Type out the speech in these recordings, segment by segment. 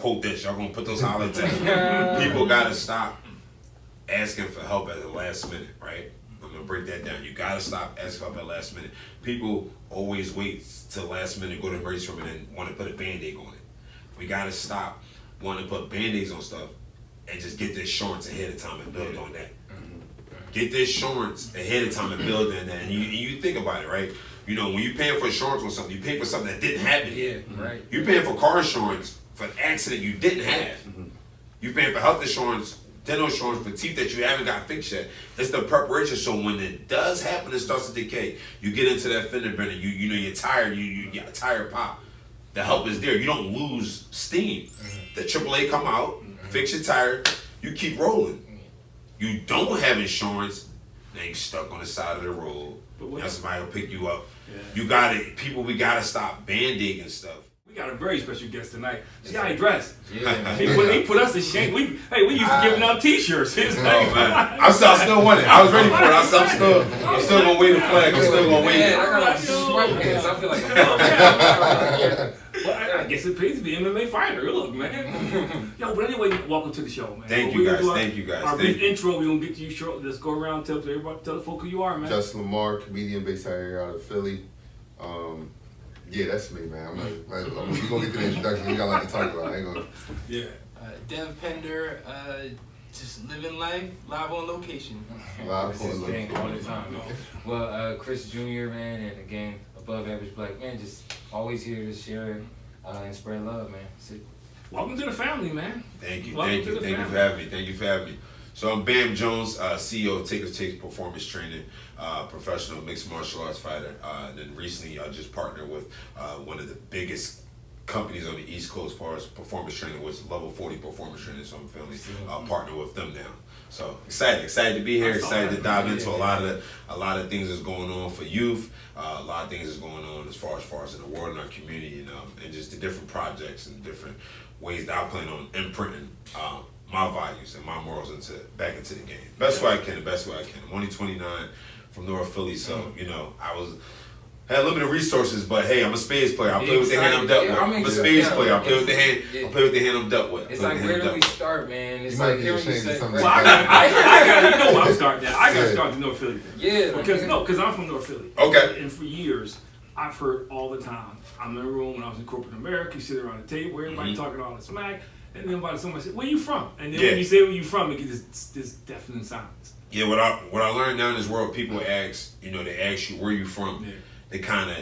quote this. Y'all gonna put those highlights in. People gotta stop asking for help at the last minute, right? I'm gonna break that down. You gotta stop asking for help at the last minute. People always wait till the last minute, go to the emergency room, and then want to put a Band-Aid on it. We gotta stop wanting to put Band-Aids on stuff and just get the insurance ahead of time and build on that. Get the insurance ahead of time and build on that. And you think about it, right? You know, when you're paying for insurance on something, you pay for something that didn't happen. Yeah, right. You're paying for car insurance for an accident you didn't have. You're paying for health insurance, dental insurance for teeth that you haven't got fixed yet. It's the preparation. So when it does happen, it starts to decay. You get into that fender bender. You know you're tired. You get a tire pop. The help is there. You don't lose steam. The AAA come out, fix your tire. You keep rolling. You don't have insurance, then you're stuck on the side of the road. Now somebody will pick you up. Yeah. You got it. People, we got to stop Band-Aiding stuff. We got a very special guest tonight. See how he dressed. Yeah. He put us to shame. We used to giving out T-shirts. Man. I still want it. I was ready for it. I'm still going to wave the flag. I'm still going to wave it. Man, I got sweatpants. I feel like I'm well, I guess it pays to be an MMA fighter. Look, man. Yo, but anyway, welcome to the show, man. Thank you guys. Our brief intro, we're going to get to you shortly. Let's go around, tell the folk who you are, man. Justin Lamar, comedian based here out of Philly. Yeah, that's me, man. We're going to get to the introduction. We got a lot to talk about. I ain't gonna... Yeah. Dev Pender, just living life, live on location. Live on location. All the time. Well, Chris Jr., man, and again, above average black man, just always here to share and spread love, man. Welcome to the family, man. Thank you for having me. So I'm Bamm Jones, CEO of Takers Takes Performance Training, professional mixed martial arts fighter. And then recently I just partnered with one of the biggest companies on the East Coast as far as performance training, which is Level 40 Performance Training. So I'm family partner with them now. So excited to be here, excited to dive into a lot of things that's going on for youth, a lot of things that's going on as far as in the world and our community, and just the different projects and different ways that I plan on imprinting my values and my morals back into the game. Best way I can. I'm only 29 from North Philly, so I had limited resources, but hey, I'm a spades player. I play with the hand I'm dealt with. I'm a spades player. I play with the hand. I play with the hand I'm dealt with. It's like, where do we start, man? It's like hearing you say. Well, I got. You know where I'm starting now. I got to start the North Philly thing. Yeah. Because I'm from North Philly. Okay. And for years, I've heard all the time. I remember when I was in corporate America, you sit around the table, everybody talking all the smack, and then somebody said, "Where you from?" And then when you say where you from, it gets this deafening silence. Yeah. What I learned now in this world, people ask, they ask you where you from. Yeah. They kind of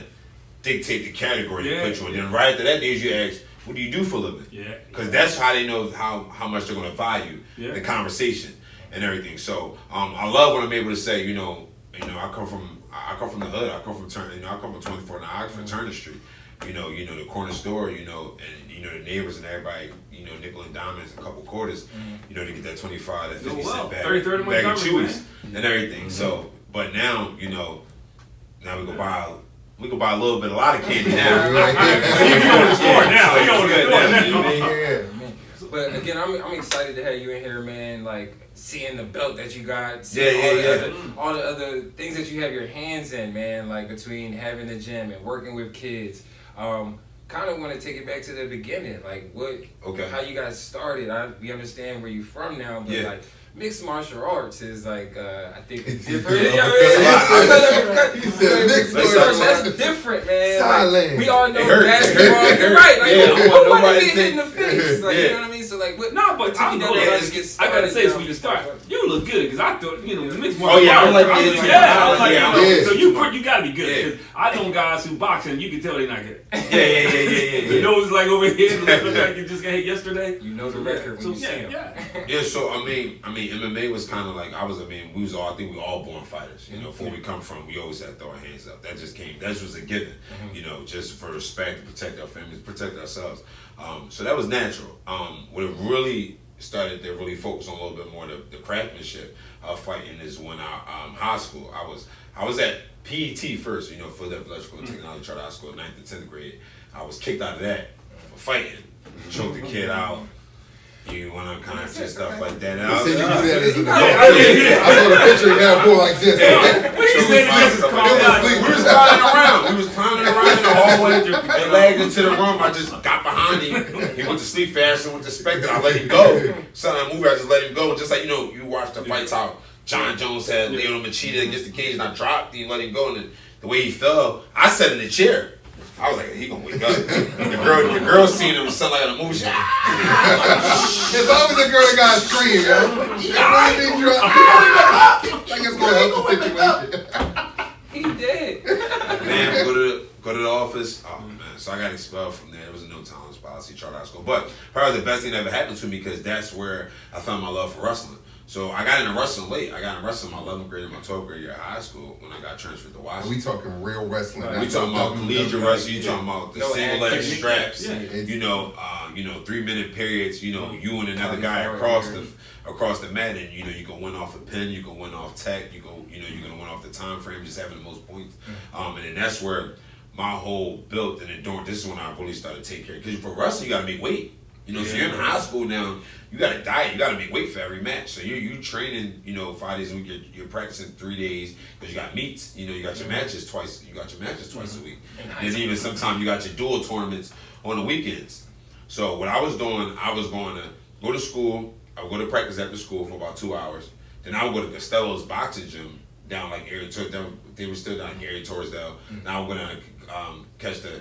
dictate the category they put you in. Then right after that, you ask, what do you do for a living? Yeah. Because that's how they know how much they're going to value the conversation and everything. So I love when I'm able to say, I come from the hood. I come from 24 and Oxford, Turner Street. The corner store, and the neighbors and everybody, nickel and diamonds, a couple quarters, to get that 25, that 50 cent bag of chewies and everything. So, but now, now we go buy a lot of candy now. You on the store now. But again, I'm excited to have you in here, man. Like seeing the belt that you got, all the other things that you have your hands in, man. Like between having the gym and working with kids. Kind of want to take it back to the beginning, like how you got started. We understand where you're from now, but like mixed martial arts is like I think it's different. That's different, man. Like, we all know basketball. You're right. Like nobody get hit in the face. Like you know what I mean? So like, but I gotta say, so you start. You look good because I thought mixed martial arts. Oh yeah, I was like, so you gotta be good because I know guys who box and you can tell they're not good. Yeah. You know, it's like over here, look like you just got hit yesterday. You know the record when you see him. Yeah. So I mean, MMA was kind of like I think we all born fighters. Before we come from, we always had to throw our hands up. That just came. That was a given. Just for respect, to protect our families, protect ourselves. So that was natural. What it really started to really focus on a little bit more the craftsmanship of fighting is when high school. I was at PET first. Philadelphia Electrical and Technology Charter High School, 9th and 10th grade. I was kicked out of that for fighting. Choked the kid out. You want to kind of say stuff like that. I saw the picture of that boy like this. We was clowning around. We was clowning around in the hallway. They lagged into the room. I just got behind behind him. He went to sleep faster, went to spectate. I let him go. So that movie, I just let him go. Just like, you watch the fights how John Jones had Lyoto Machida against the cage, and I dropped him, let him go, and the way he fell, I sat in the chair. I was like, he gonna wake up. The girl seen him sound like a movie. It's always a girl that got a scream, yo. Like it's gonna help the situation. He did. Man, go to the office. Oh man, so I got expelled from there. It was a no tolerance policy, Charter High School. But probably the best thing that ever happened to me because that's where I found my love for wrestling. So I got into wrestling late. I got into wrestling my 11th grade and my 12th grade year of high school when I got transferred to Washington. We talking real wrestling. We talking about collegiate wrestling. You talking about the single leg straps. Yeah. 3-minute periods. You and another guy across the mat, and you can win off a pin. You can win off tech. You're gonna win off the time frame, just having the most points. And then that's where my whole built and endurance. This is when I really started to take care. Because for wrestling, you got to make weight. So you're in high school now. You got to diet. You got to make weight for every match. So you training. 5 days a week. You're practicing 3 days because you got meets. You got your matches twice. You got your matches twice a week. And even sometimes you got your dual tournaments on the weekends. So what I was doing, I was going to go to school. I would go to practice after school for about 2 hours. Then I would go to Costello's boxing gym down like area. They were still down area Torresdale. Now I'm going to catch the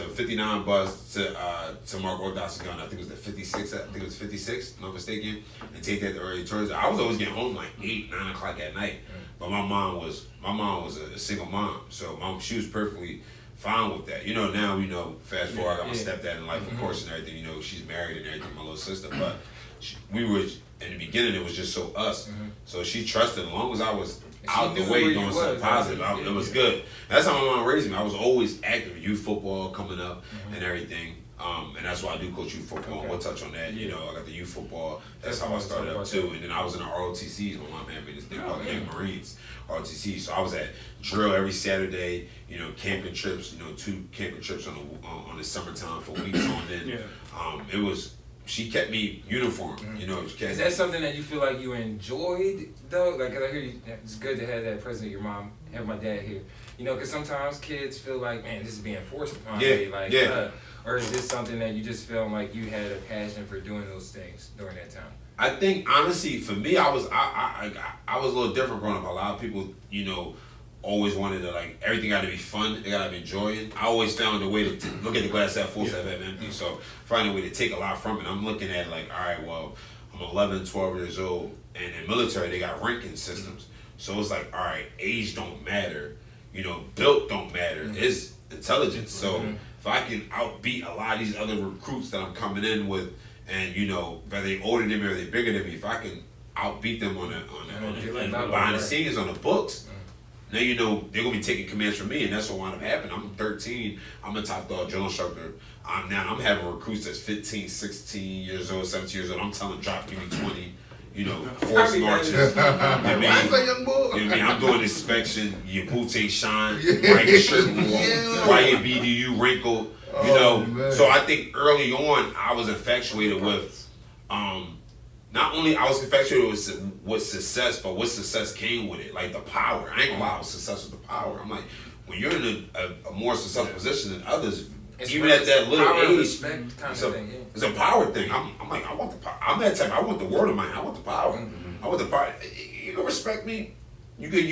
59 bus to Mark Orthodox gun. I think it was the 56. I think it was 56. If I'm not mistaken. And take that to area Torresdale. I was always getting home like 8, 9 o'clock at night. But my mom was a single mom, so she was perfectly fine with that. Now fast forward, I got my stepdad in life, of course, and everything. She's married and everything, my little sister. But we were in the beginning. It was just so us. So she trusted as long as I was out the way doing something positive. It was good. That's how my mom raised me. I was always active in youth football coming up and everything. And that's why I do coach youth football. Okay. We'll touch on that. I got the youth football. That's how I started up too. And then I was in the ROTCs. My mom had me this thing called Young Marines ROTC. So I was at drill every Saturday. Camping trips. 2 camping trips on the summertime for weeks on end. It was. She kept me uniform, Is that something that you feel like you enjoyed, though? Like, 'cause I hear it's good to have that present of your mom, have my dad here. Because sometimes kids feel like, man, this is being forced upon me. Or is this something that you just feel like you had a passion for doing those things during that time? I think, honestly, for me, I was a little different growing up. A lot of people, always wanted to, like, everything got to be fun. They got to be enjoying. I always found a way to look at the glass half full, half empty. So find a way to take a lot from it. I'm looking at like, all right, well, I'm 11, 12 years old, and in military they got ranking systems. So it's like, all right, age don't matter. Built don't matter. It's intelligence. So if I can outbeat a lot of these other recruits that I'm coming in with, and whether they older than me or they bigger than me, if I can outbeat them on behind the scenes on the books. Now they're gonna be taking commands from me, and that's what wound up happening. I'm 13. I'm a top dog drill instructor. I'm having recruits that's 15, 16 years old, 17 years old. I'm telling them, drop, give me 20. Force marches. I'm doing inspection. Your boots ain't shine. Why your shirt worn? Why your BDU wrinkled? So I think early on I was infatuated with. Not only I was infatuated with success, but what success came with it, like the power. I ain't gonna lie, I was successful with the power. I'm like, when you're in a more successful position than others, even at that little age, respect kind of thing. It's a power thing. I'm like, I want the power. I'm that type. I want the world in my hand. I want the power. I want the power. You can respect me. You could,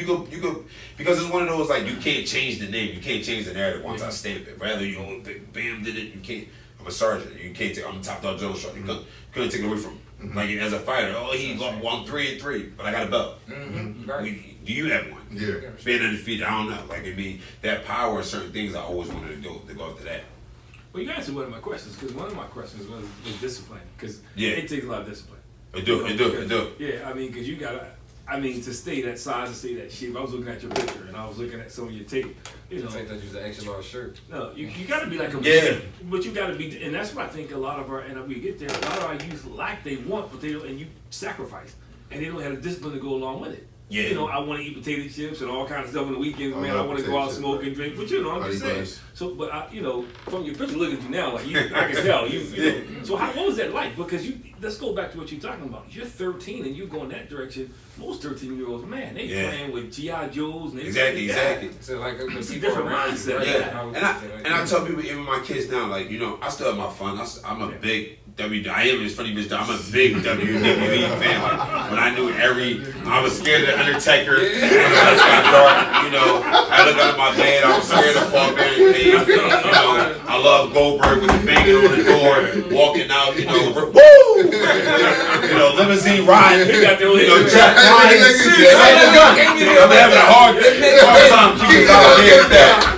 because it's one of those, like, you can't change the name. You can't change the narrative once I stamp it. Rather, Bamm did it. You can't. I'm a sergeant. You can't take. I'm a top dog drill instructor. You couldn't take it away from me. Like, as a fighter, I'm 3-3, but I got a belt. Right. Do you have one? Yeah. Being undefeated, I don't know. Like, that power and certain things I always wanted to go after that. Well, you answered one of my questions, because one of my questions was discipline, because it takes a lot of discipline. It do. Yeah, because you gotta. To stay that size and stay that shape. I was looking at your picture and I was looking at some of your tape. I thought you was an extra large shirt. No, you gotta be like a machine. But you gotta be, and that's what I think a lot of our, and we get there, a lot of our youth they want, but they don't, and you sacrifice. And they don't have the discipline to go along with it. Yeah. You know, I want to eat potato chips and all kinds of stuff on the weekends, man. I want to go out, smoke and drink. But you know, I'm just saying. So, but you know, from your picture, looking at you now, like I can tell you know. So, what was that like? Because let's go back to what you're talking about. You're 13 and you're going that direction. Most 13-year-olds, man, they playing with G.I. Joes and exactly. So like it's a different mindset. Yeah. And I tell people, even my kids now, like, you know, I still have my fun. I'm a big I am, it's funny, bitch, I'm a big WWE fan. Like, when I knew I was scared of the Undertaker. When I got dark, you know, I look under my bed, I was scared of Paul Bearer Page. You know, I love Goldberg with the banging on the door, walking out, you know, woo! You know, limousine riding, you know, Jack Ryan. I'm having a hard time keeping it out there with that.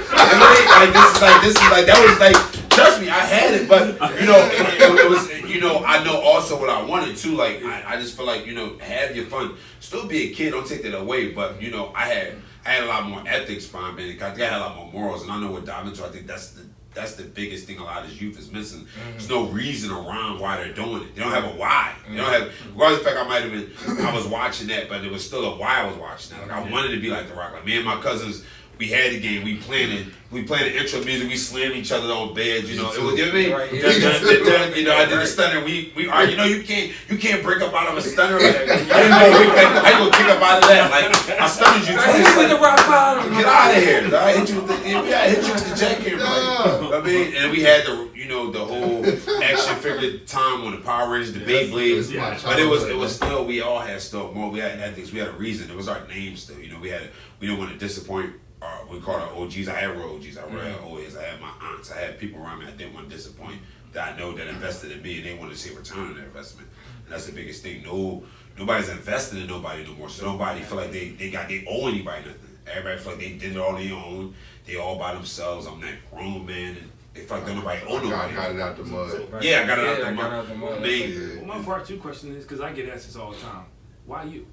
Like, that was like, trust me, I had it, but you know, it was, you know, I know also what I wanted too. Like, I just feel like, you know, have your fun, still be a kid, don't take that away. But you know, I had a lot more ethics behind me. I had a lot more morals, and I know what dive into. I think that's the biggest thing a lot of this youth is missing. There's no reason around why they're doing it. They don't have a why. They don't have, regardless of the fact I was watching that, but it was still a why I was watching that. Like, I wanted to be like The Rock. Like, me and my cousins, we had the game. We playing the intro music. We slammed each other on beds. You know, it was. You know what I mean? Right, you know, I did the stunner. We are. You know, you can't break up out of a stunner. Like, I didn't know how you gonna kick up out of that. Like, I stunned you twice. Like, the rock bottom. Get out of here. I hit you with the jackhammer. Like, I mean, and we had the whole action figure time on the Power Rangers, the Beyblades. But it was still, we all had stuff more. We had ethics. We had a reason. It was our name still. You know, we didn't want to disappoint. We called our OGs. I had real OGs. I had OAs. I had my aunts. I had people around me I didn't want to disappoint, that I know that invested in me, and they wanted to see a return on their investment. And that's the biggest thing. Nobody's invested in nobody no more. So nobody feel like they owe anybody nothing. Everybody feel like they did it all on their own. They all by themselves. I'm that grown man, and they feel like nobody owe nobody. I got it out the mud. Yeah, I got it out the mud. Well, my part two question is, because I get asked this all the time, why you?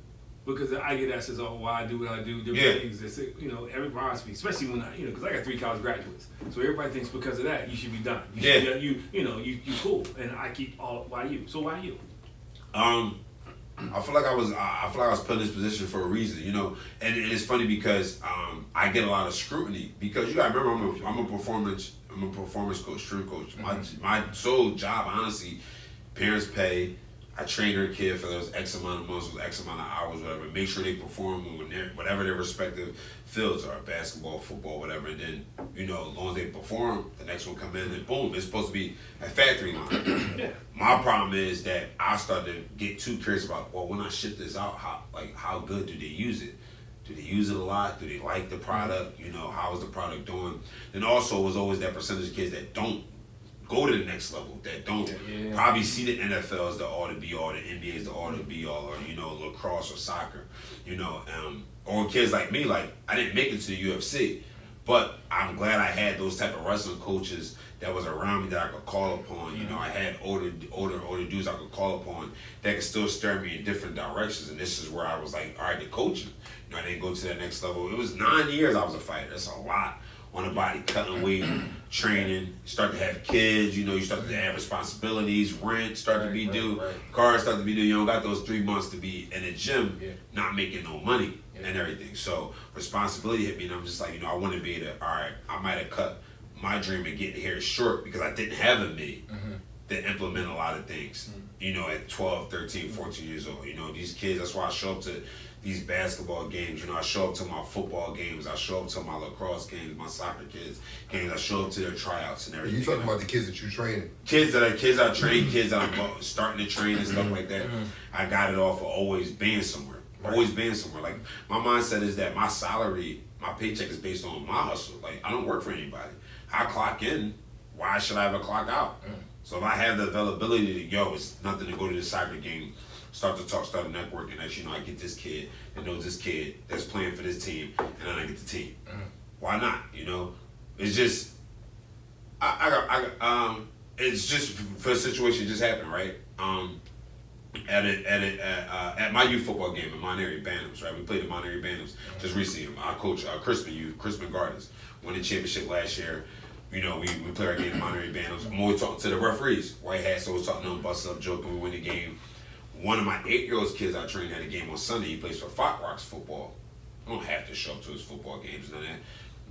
Because I get asked this all, why I do what I do, different things. It's, you know, everybody asks me, especially when because I got 3 college graduates, so everybody thinks because of that you should be done. You should be, you cool, and I keep all. Why you? So why you? I feel like I was put in this position for a reason, you know, and it's funny because I get a lot of scrutiny because you gotta remember I'm a performance coach, strength coach. My sole job, honestly, parents pay. I train their kid for those X amount of months, X amount of hours, whatever. Make sure they perform in whatever their respective fields are, basketball, football, whatever. And then, as long as they perform, the next one come in and boom, it's supposed to be a factory line. My problem is that I started to get too curious about, well, when I ship this out, how good do they use it? Do they use it a lot? Do they like the product? How is the product doing? And also, was always that percentage of kids that don't go to the next level, that don't probably see the NFL as the all to be all, the NBA is the all to be all, or lacrosse or soccer, or kids like me, like I didn't make it to the UFC, but I'm glad I had those type of wrestling coaches that was around me that I could call upon. I had older dudes I could call upon that could still steer me in different directions, and this is where I was like, all right, the coaching. I didn't go to that next level. It was 9 years I was a fighter. That's a lot on the body, cutting weight, training, you start to have kids, you start to have responsibilities, rent start to be due, cars start to be due. You don't got those 3 months to be in the gym, not making no money and everything. So responsibility hit me, and I'm just like, I want to be able to, all right, I might have cut my dream of getting here short because I didn't have in me to implement a lot of things, at 12, 13, 14 years old. These kids, that's why I show up to these basketball games, I show up to my football games, I show up to my lacrosse games, my soccer games, I show up to their tryouts and everything. You talking about the kids that you training? Kids that I train, kids that I'm starting to train and stuff like that. I got it off of always being somewhere. Always being somewhere. Like, my mindset is that my salary, my paycheck is based on my hustle. Like, I don't work for anybody. I clock in, why should I ever clock out? So if I have the availability to, it's nothing to go to the soccer game, start to talk, start to network, and as I get this kid that knows this kid that's playing for this team, and then I get the team. Why not? It's just, it's just for a situation that just happened, right? At my youth football game at Monterey Bantams, right? We played at Monterey Bantams just recently. I coach Crispin Gardens, won the championship last year. We play our game at Monterey Bantams. I'm always talking to the referees. White hats, always talking to them, busting up, joking. We win the game. one of my 8-year-old kids I trained at a game on Sunday. He plays for Fox Rocks football. I don't have to show up to his football games and all that.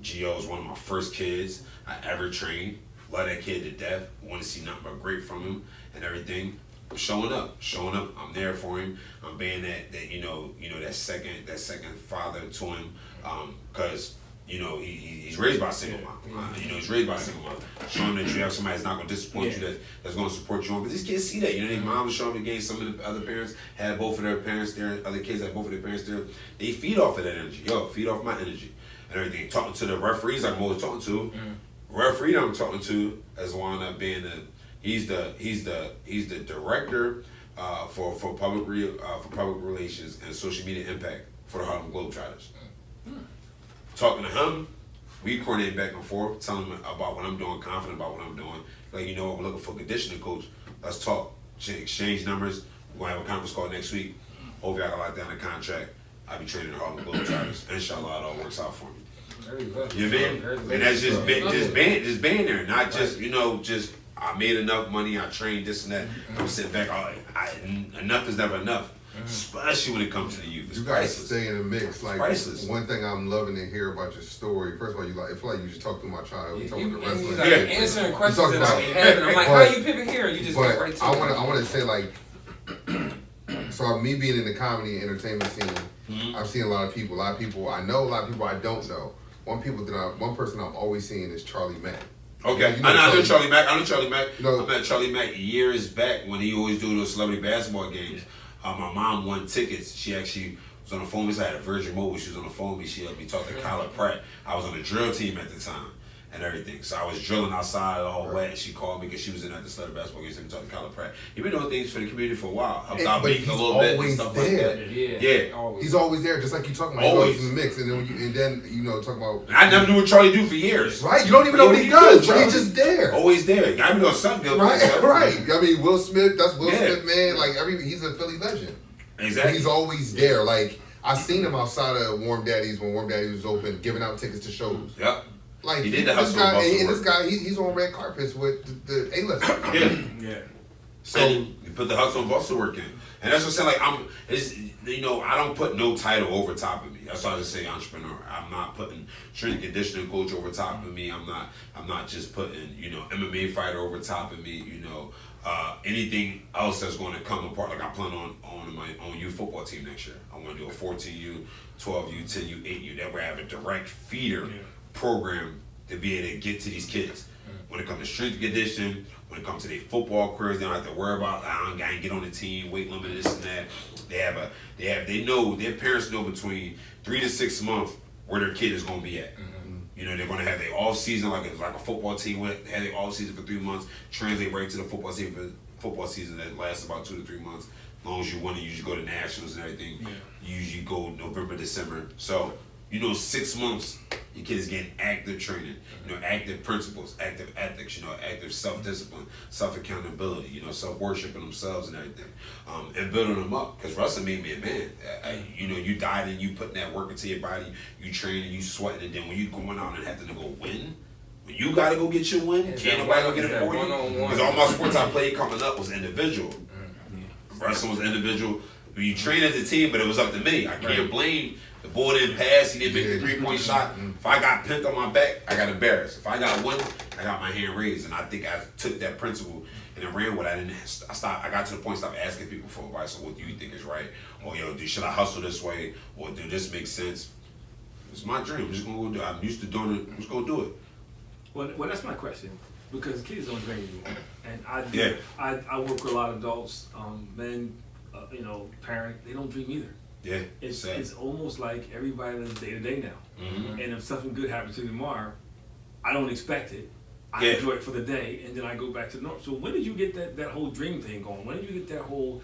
Gio is one of my first kids I ever trained. Love that kid to death. Want to see nothing but great from him and everything. I'm showing up. I'm there for him. I'm being that that second father to him, because he's raised by a single mom. He's raised by a single mom. Show him that you have somebody that's not going to disappoint you, that's going to support you on. Because these kids see that. Their mom was showing them the game. Some of the other parents had both of their parents there. Other kids had both of their parents there. They feed off of that energy. Feed off my energy and everything. Talking to the referees I'm always talking to. Referee I'm talking to has wound up being he's the director for public relations and social media impact for the Harlem Globetrotters. Talking to him, we coordinate back and forth, telling him about what I'm doing, confident about what I'm doing. Like, we're looking for a conditioning coach. Let's talk, exchange numbers. We're gonna have a conference call next week. Hopefully I can lock down the contract. I'll be training the Harlem Globetrotters. Inshallah, it all works out for me. There you go. You know what I mean? And that's just being there, not just just I made enough money, I trained this and that. I'm sitting back. Enough is never enough, especially when it comes to the youth. It's you guys priceless. stay in the mix. Like, priceless. One thing I'm loving to hear about your story. First of all, I feel like you just talked through my childhood. We talking about the wrestling. Answering questions that I be having. I'm like, how you pivot here? You just go right to it. I want to say, like, so me being in the comedy and entertainment scene, I've seen a lot of people. I know a lot of people I don't know. One person I'm always seeing is Charlie Mack. Okay, I know Charlie Mack. I met Charlie Mack years back when he always do those celebrity basketball games. My mom won tickets. She actually was on the phone with me. I had a Virgin Mobile. She was on the phone with me. She helped me talk to Kyla Pratt. I was on the drill team at the time and everything. So I was drilling outside all wet, and she called me because she was in at the celebrity basketball games and talked to Kyla Pratt. He been doing things for the community for a while. Helped out Beacon a little bit and stuff like that. Yeah. Always. He's always there, just like you talking about. Always in the mix, and then talk about. I never knew what Charlie do for years. Right, you don't even know what he does, but he's just there. Always there. Got me doing something good. Right. I mean, Will Smith. That's Will Smith, man. Like he's a Philly legend. Exactly. But he's always there. Like I seen him outside of Warm Daddies when Warm Daddies was open, giving out tickets to shows. Yep. Like he did the hustle and this guy, he's on red carpets with the A-list. Yeah. So you put the hustle and bustle work in, and that's what I'm saying. Like I don't put no title over top of me. That's why I just say entrepreneur. I'm not putting strength and conditioning coach over top of me. I'm not just putting MMA fighter over top of me. Anything else that's going to come apart. Like I plan on my own youth football team next year. I want to do a 14U, 12U, 10U, 8U. That way I have a direct feeder program to be able to get to these kids. When it comes to strength and conditioning, when it comes to their football careers, they don't have to worry about I ain't get on the team, weight limit, this and that. They know their parents know between 3 to 6 months where their kid is going to be at. They're going to have their off season like a football team would have their off season for 3 months, translate right to the football season that lasts about 2 to 3 months. As long as you want to usually go to nationals and everything, you usually go November, December. So 6 months, your kid is getting active training, active principles, active ethics, active self-discipline, self-accountability, self-worshiping themselves and everything, and building them up. Because wrestling made me a man. You died and you putting that work into your body, you training, you sweating, and then when you going out and having to go win, when you got to go get your win, can't nobody go get it for you. Because all my sports I played coming up was individual. Wrestling was individual. You train as a team, but it was up to me. I can't blame the ball didn't pass. He didn't make the 3-point shot. If I got pinned on my back, I got embarrassed. If I got one, I got my hand raised. And I think I took that principle and then ran with it. I got to the point, stop asking people for advice on what do you think is right, or should I hustle this way, or do this make sense? It's my dream. I'm just gonna go do it. I'm used to doing it. I'm just gonna do it. Well, that's my question, because kids don't dream anymore, and I work with a lot of adults, men, parents. They don't dream either. Yeah, it's almost like everybody lives day to day now. And if something good happens to me tomorrow, I don't expect it. I enjoy it for the day, and then I go back to normal. So when did you get that whole dream thing going? When did you get that whole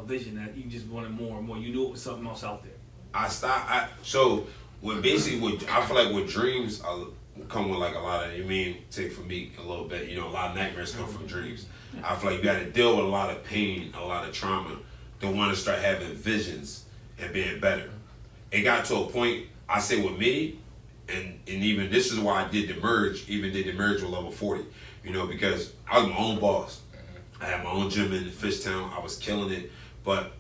vision that you just wanted more and more? You knew it was something else out there. I feel like with dreams come with like a lot of, take for me a little bit, a lot of nightmares come from dreams. I feel like you got to deal with a lot of pain, a lot of trauma to want to start having visions and being better. It got to a point, I say with me, and even this is why I did the merge with Level 40, because I was my own boss. I had my own gym in Fishtown. I was killing it, but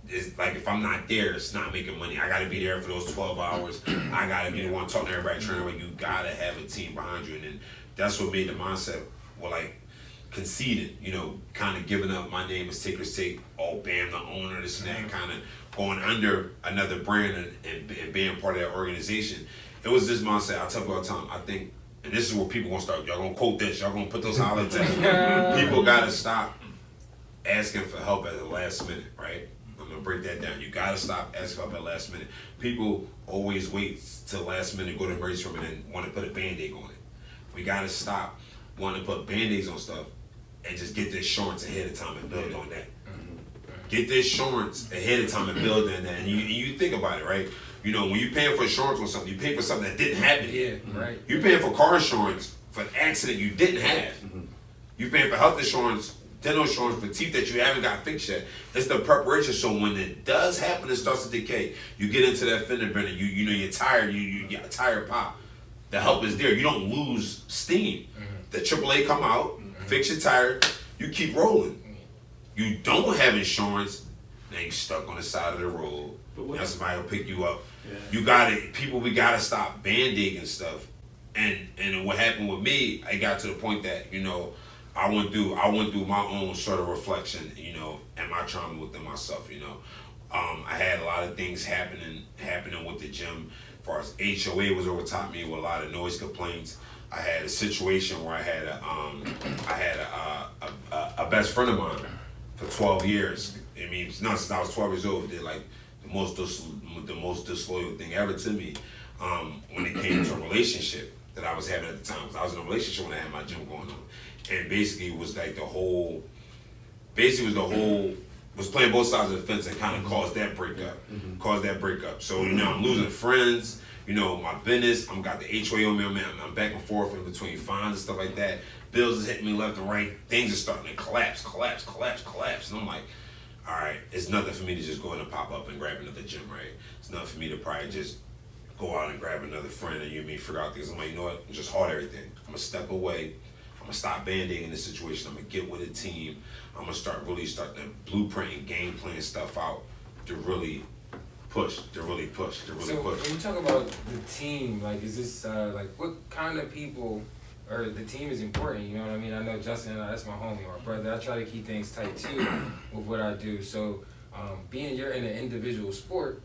it's like if I'm not there, it's not making money. I gotta be there for those 12 hours. I gotta be the one talking to everybody, training. Like, you gotta have a team behind you, and then that's what made the mindset. Well, like conceded, kind of giving up. My name is Taker's Take. Oh, Bamm, the owner, this and that, kind of going under another brand and being part of that organization. It was this mindset. I tell people all the time. I think, and this is where people gonna start. Y'all gonna quote this. Y'all gonna put those highlights. People gotta stop asking for help at the last minute, right? I'm gonna break that down. You gotta stop asking for help at the last minute. People always wait till the last minute, go to the emergency room, and then want to put a Band-Aid on it. We gotta stop wanting to put Band-Aids on stuff and just get the insurance ahead of time and build on that. Get the insurance ahead of time and build on that. And you think about it, right? When you're paying for insurance on something, you pay for something that didn't happen. Yeah, right. You're paying for car insurance for an accident you didn't have. You're paying for health insurance, dental insurance for teeth that you haven't got fixed yet. It's the preparation. So when it does happen, it starts to decay. You get into that fender bender. You're tired. You get a tire pop. The help is there. You don't lose steam. The AAA come out, fix your tire. You keep rolling. You don't have insurance, now you're stuck on the side of the road. Now somebody will pick you up. Yeah. We gotta stop band-aiding stuff. And what happened with me, I got to the point that, I went through my own sort of reflection, and my trauma within myself, I had a lot of things happening with the gym. As far as HOA was over top me with a lot of noise complaints. I had a situation where I had a best friend of mine for 12 years. I mean, not since I was 12 years old, did like the most disloyal thing ever to me when it came to a relationship that I was having at the time. I was in a relationship when I had my gym going on, and basically it was like was playing both sides of the fence and kind of caused that breakup. So I'm losing friends. My business, I'm got the HOA on me, I'm back and forth in between fines and stuff like that. Bills is hitting me left and right. Things are starting to collapse. And I'm like, all right, it's nothing for me to just go in and pop up and grab another gym, right? It's nothing for me to probably just go out and grab another friend and figure out things. I'm like, you know what? Just halt everything. I'm going to step away. I'm going to stop band-aiding the situation. I'm going to get with a team. I'm going to start the blueprint and game plan stuff out to really push. So when you talk about the team, like, is this what kind of people, or the team is important? You know what I mean? I know Justin and that's my homie, my brother. I try to keep things tight too with what I do. So being you're in an individual sport,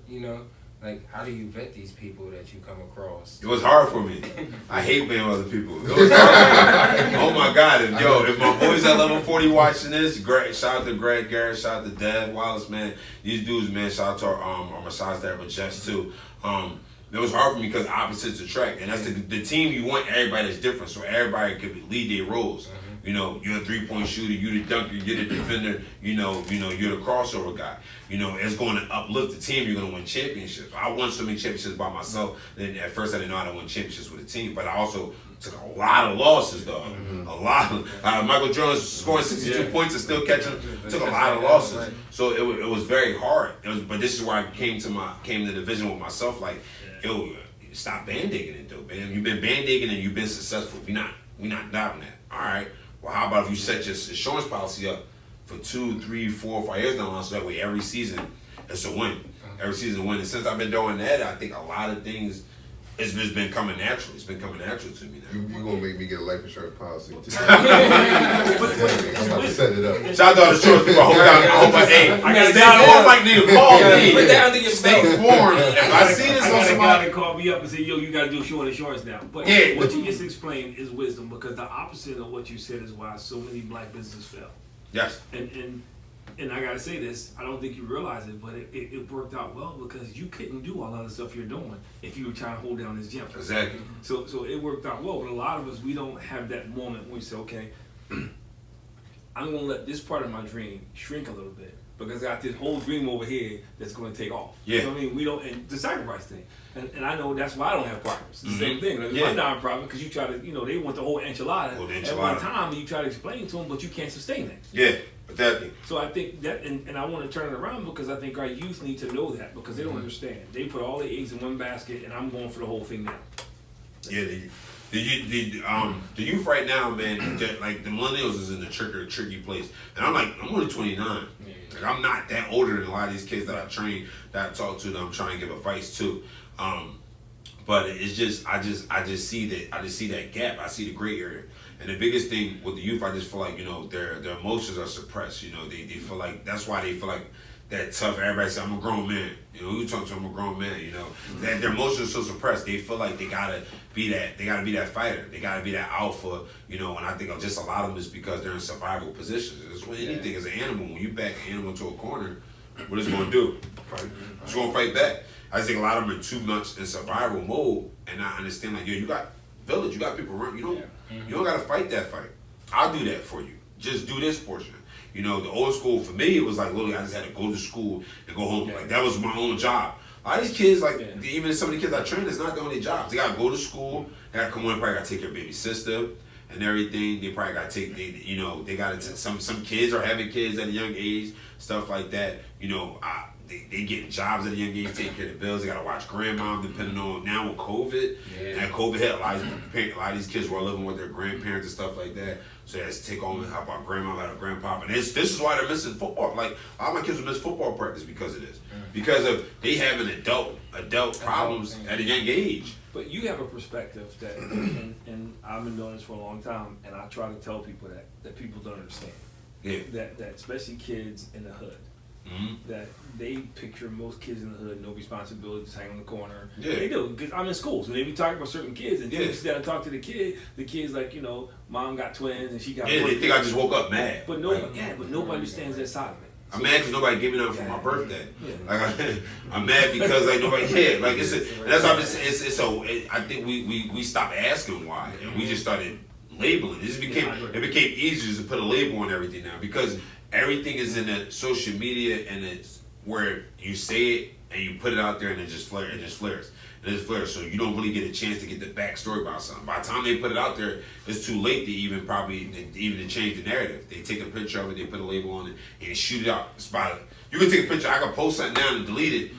like, how do you vet these people that you come across? It was hard for me. I hate being with other people. It was hard. Oh my God! If my boys at level 40 watching this, great. Shout out to Greg Garrett. Shout out to Dev Wallace, man. These dudes, man. Shout out to our massage therapist Jess too. It was hard for me because opposites attract, and that's the team. You want everybody that's different, so everybody could lead their roles. You're a 3-point shooter, you're the dunker, you're the defender, you're the crossover guy. It's going to uplift the team, you're going to win championships. I won so many championships by myself, then at first I didn't know how to win championships with a team, but I also took a lot of losses, though. A lot. Michael Jones scoring 62 points and still catching, took a lot of losses. So it was very hard. But this is where I came to the vision with myself, like, yo, stop band-aiding it, though, man. You've been band-aiding and you've been successful. We're not doubting that. All right. Well, how about if you set your insurance policy up for 2, 3, 4, 5 years down the line, so that way every season it's a win. Every season win. And since I've been doing that, I think a lot of things it's just been coming natural. It's been coming natural to me now. You gonna make me get a life insurance policy too. I'm about to set it up. Shout out to all the insurance people. I might need to call me. Put that under your State Farm. If I see this on somebody, call me up and say, yo, you gotta do short insurance now. But what you just explained is wisdom, because the opposite of what you said is why so many black businesses fail. Yes. And I gotta say this, I don't think you realize it, but it worked out well because you couldn't do all of the stuff you're doing if you were trying to hold down this gym. Exactly. So it worked out well. But a lot of us, we don't have that moment where we say, okay, I'm gonna let this part of my dream shrink a little bit because I got this whole dream over here that's gonna take off. Yeah. You know what I mean? We don't, and the sacrifice thing. And I know that's why I don't have partners. It's the same thing. Like my nonprofit, because you try to, they want the whole enchilada. At one time, you try to explain to them, but you can't sustain that. Yeah. Exactly. So I think that, and I want to turn it around because I think our youth need to know that because they don't understand. They put all the eggs in one basket, and I'm going for the whole thing now. Yeah, The youth right now, man, like the millennials is in the tricky place, and I'm only 29. Like I'm not that older than a lot of these kids that I train, that I talk to, that I'm trying to give advice to. But it's just I just see that gap. I see the gray area, and the biggest thing with the youth, I just feel like their emotions are suppressed. They feel like that's why they feel like that tough. Everybody say I'm a grown man. You talk to I'm a grown man. That their emotions are so suppressed. They feel like they gotta be that. They gotta be that fighter. They gotta be that alpha. And I think of just a lot of them is because they're in survival positions. It's when anything as an animal. When you back an animal to a corner, what is it gonna do? It's gonna fight back. I just think a lot of them are too much in survival mode, and I understand like you got village, you got people around. You don't gotta fight that fight. I'll do that for you. Just do this portion. The old school for me, it was like literally I just had to go to school and go home. Like that was my own job. A lot of these kids, even some of the kids I train, it's not their only jobs. They gotta go to school. They gotta come home. Probably gotta take care of baby sister and everything. They probably gotta take. They gotta. Some kids are having kids at a young age, stuff like that. They get jobs at a young age, taking care of the bills. They gotta watch grandma, depending on now with COVID. And COVID hit, a lot of these kids were living with their grandparents and stuff like that. So they had to take on and help out grandma, help out grandpa. And this is why they're missing football. Like a lot of my kids will miss football practice because of this. Because of they having adult problems at a young age. But you have a perspective that, and I've been doing this for a long time, and I try to tell people that people don't understand. Yeah. That especially kids in the hood. That they picture most kids in the hood, no responsibility, just hang on the corner. Yeah. They do, because I'm in schools, and they be talking about certain kids, and you sit down and talk to the kid's like, mom got twins, and she got they think I just woke up mad. But nobody understands that side of it. I'm mad because nobody gave me nothing for my birthday. I'm mad because nobody cared. Like that's how I think we stopped asking why, and we just started labeling. It became easier to put a label on everything now because everything is in the social media, and it's where you say it and you put it out there, and it just flares. So you don't really get a chance to get the backstory about something. By the time they put it out there, it's too late to even change the narrative. They take a picture of it, they put a label on it, and shoot it out. You can take a picture. I can post something down and delete it.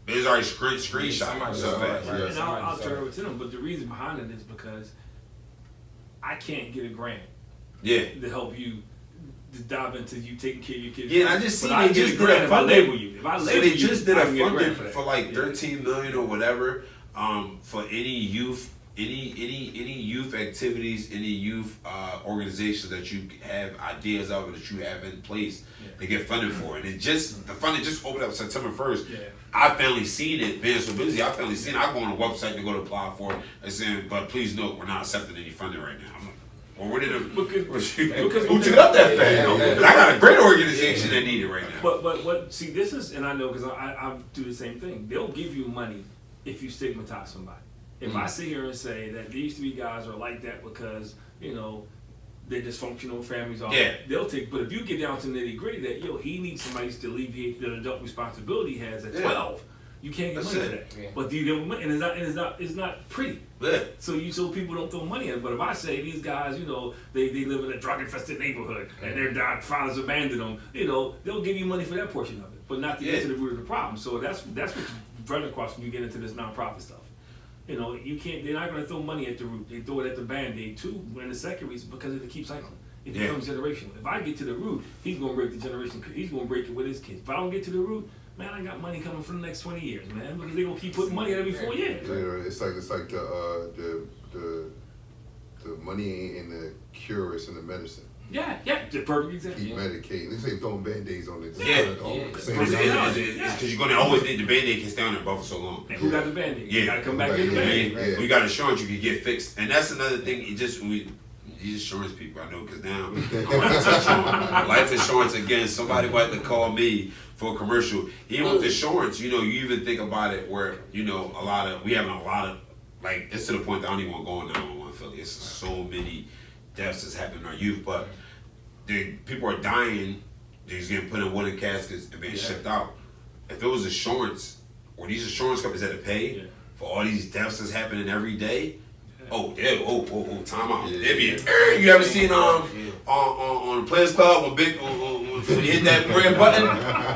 It's already screenshot. And I'll turn it over to them. But the reason behind it is because I can't get a grant. To help you. To dive into you taking care of your kids. Yeah, and I just see they just did a funding. They just did a funding for like $13 million or whatever for any youth activities, any youth organizations that you have ideas of or that you have in place to get funded for. And the funding just opened up September 1st. I finally seen it, being so busy. I finally seen it. I go on the website to go to apply for it and saying, but please note, we're not accepting any funding right now. I'm like, well, where did who took it up that fast? I got a great organization that need it right now. But see, this is, and I know because I do the same thing. They'll give you money if you stigmatize somebody. If I sit here and say that these three guys are like that because they're dysfunctional families, they'll take. But if you get down to nitty gritty, that he needs somebody to alleviate the adult responsibility he has at 12. You can't get money for that. But you give them money, and it's not pretty. So people don't throw money in it. But if I say these guys, they live in a drug infested neighborhood and their fathers abandoned them, they'll give you money for that portion of it, but not to get to the root of the problem. So that's what you run across when you get into this nonprofit stuff. You can't. They're not going to throw money at the root. They throw it at the band-aid too. And the second reason because it keeps cycling. It becomes generational. If I get to the root, he's going to break the generation. He's going to break it with his kids. If I don't get to the root, man, I got money coming for the next 20 years, man, because they're gonna keep putting money every 4 years. It's like the money ain't in the cure, it's in the medicine. Yeah, the perfect example. Keep medicating. They say throwing band-aids on it. Because you're gonna always need the band-aid can stay on there for so long. And who got the band-aid? You gotta come back to the band-aid. When you got insurance, you can get fixed, and that's another thing. These insurance people, I know, because now I want to touch on life insurance again. Somebody might have to call me for a commercial. Even with insurance, you even think about it where, we having a lot of, like, it's to the point that I don't even want to go on 911 Philly. It's so many deaths that's happening in our youth, but people are dying, they're just getting put in wooden caskets and being shipped out. If it was insurance, or these insurance companies had to pay for all these deaths that's happening every day, time out. You ever seen on the Players Club when When you hit that red button,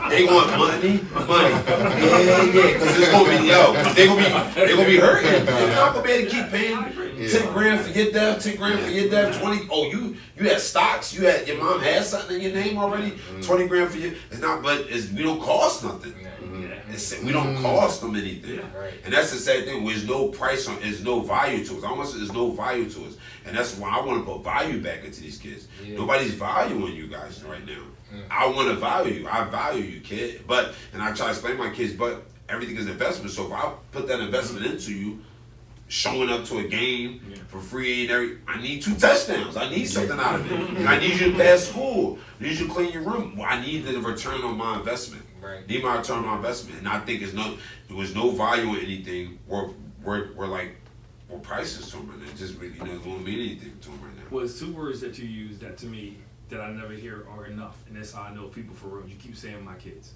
they want money. Yeah, because it's gonna be they gonna be hurting. You're not gonna be able to keep paying 10 grand for your death, 10 grand for your death, 20. Oh, you had stocks. You had your mom had something in your name already. 20 grand for you. It's not, but we don't cost nothing. We don't cost them anything, and that's the sad thing. There's no price on, there's no value to us. Almost there's no value to us, and that's why I want to put value back into these kids. Nobody's valuing you guys right now. I want to value you. I value you, kid. And I try to explain to my kids, but everything is investment. So if I put that investment into you, showing up to a game for free and I need 2 touchdowns. I need something out of it. I need you to pass school. I need you to clean your room. Well, I need the return on my investment. Need my return on my investment. And I think there was no value in anything. We're priceless to them right now. It just really won't mean anything to them right now. Well, it's 2 words that you use that to me that I never hear are enough. And that's how I know people for real. You keep saying my kids.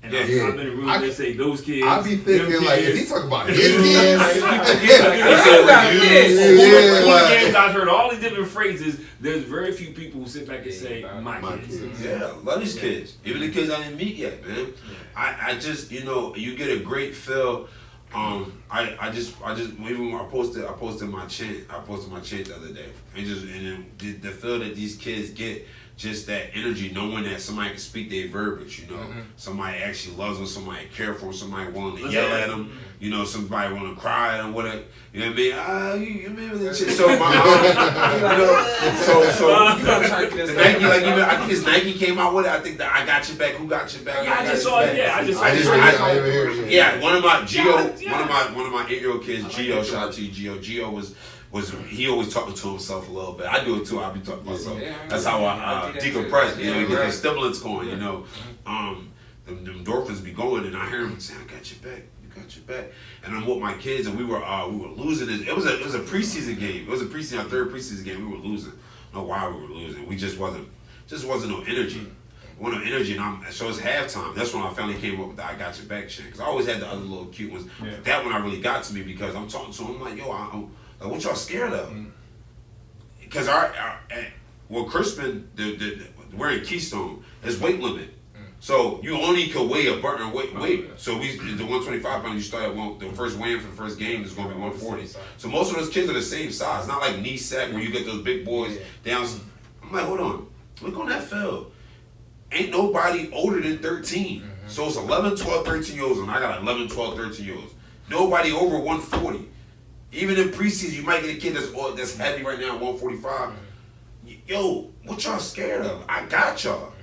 And I've been in rooms that say those kids. I be thinking like, is he talking about his kids? One of the games I've heard all these different phrases. There's very few people who sit back and say my kids. Yeah, love these kids. Even the kids I didn't meet yet, man. I just you get a great feel. I just even when I posted my chant. I posted my chant the other day, and then the feel that these kids get. Just that energy, knowing that somebody can speak their verbiage, somebody actually loves them, somebody care for them, somebody willing to yell at them, somebody want to cry at them, whatever. You know what I mean? You remember that shit? So my, the Nike, I think it's Nike came out with it. I think that I got your back. Who got your back? Yeah, I just saw it. Yeah, I just saw it. Yeah, one of my 8-year-old kids, Gio, shout out to you, Gio was he always talking to himself a little bit. I do it too. I be talking to myself. That's how I decompress. You get the stimulants going. The endorphins be going, and I hear him saying, "I got your back. You got your back." And I'm with my kids, and we were losing. It was a preseason game. It was our 3rd preseason game. We were losing. I don't know why we were losing. We just wasn't no energy. No energy, and so it's halftime. That's when I finally came up with the "I got your back" chant. Because I always had the other little cute ones. That one I really got to me because I'm talking to him. I'm like, yo, what y'all scared of? Because Crispin, we're in Keystone, there's weight limit. So you only could weigh a certain weight. So the 125 pound you start at the first weigh-in for the first game is going to be 140. So most of those kids are the same size. Not like knee sack where you get those big boys down. I'm like, hold on, look on that field. Ain't nobody older than 13. So it's 11, 12, 13 year olds, and I got 11, 12, 13 year olds. Nobody over 140. Even in preseason, you might get a kid that's heavy right now, 145. Yo, what y'all scared of? I got y'all.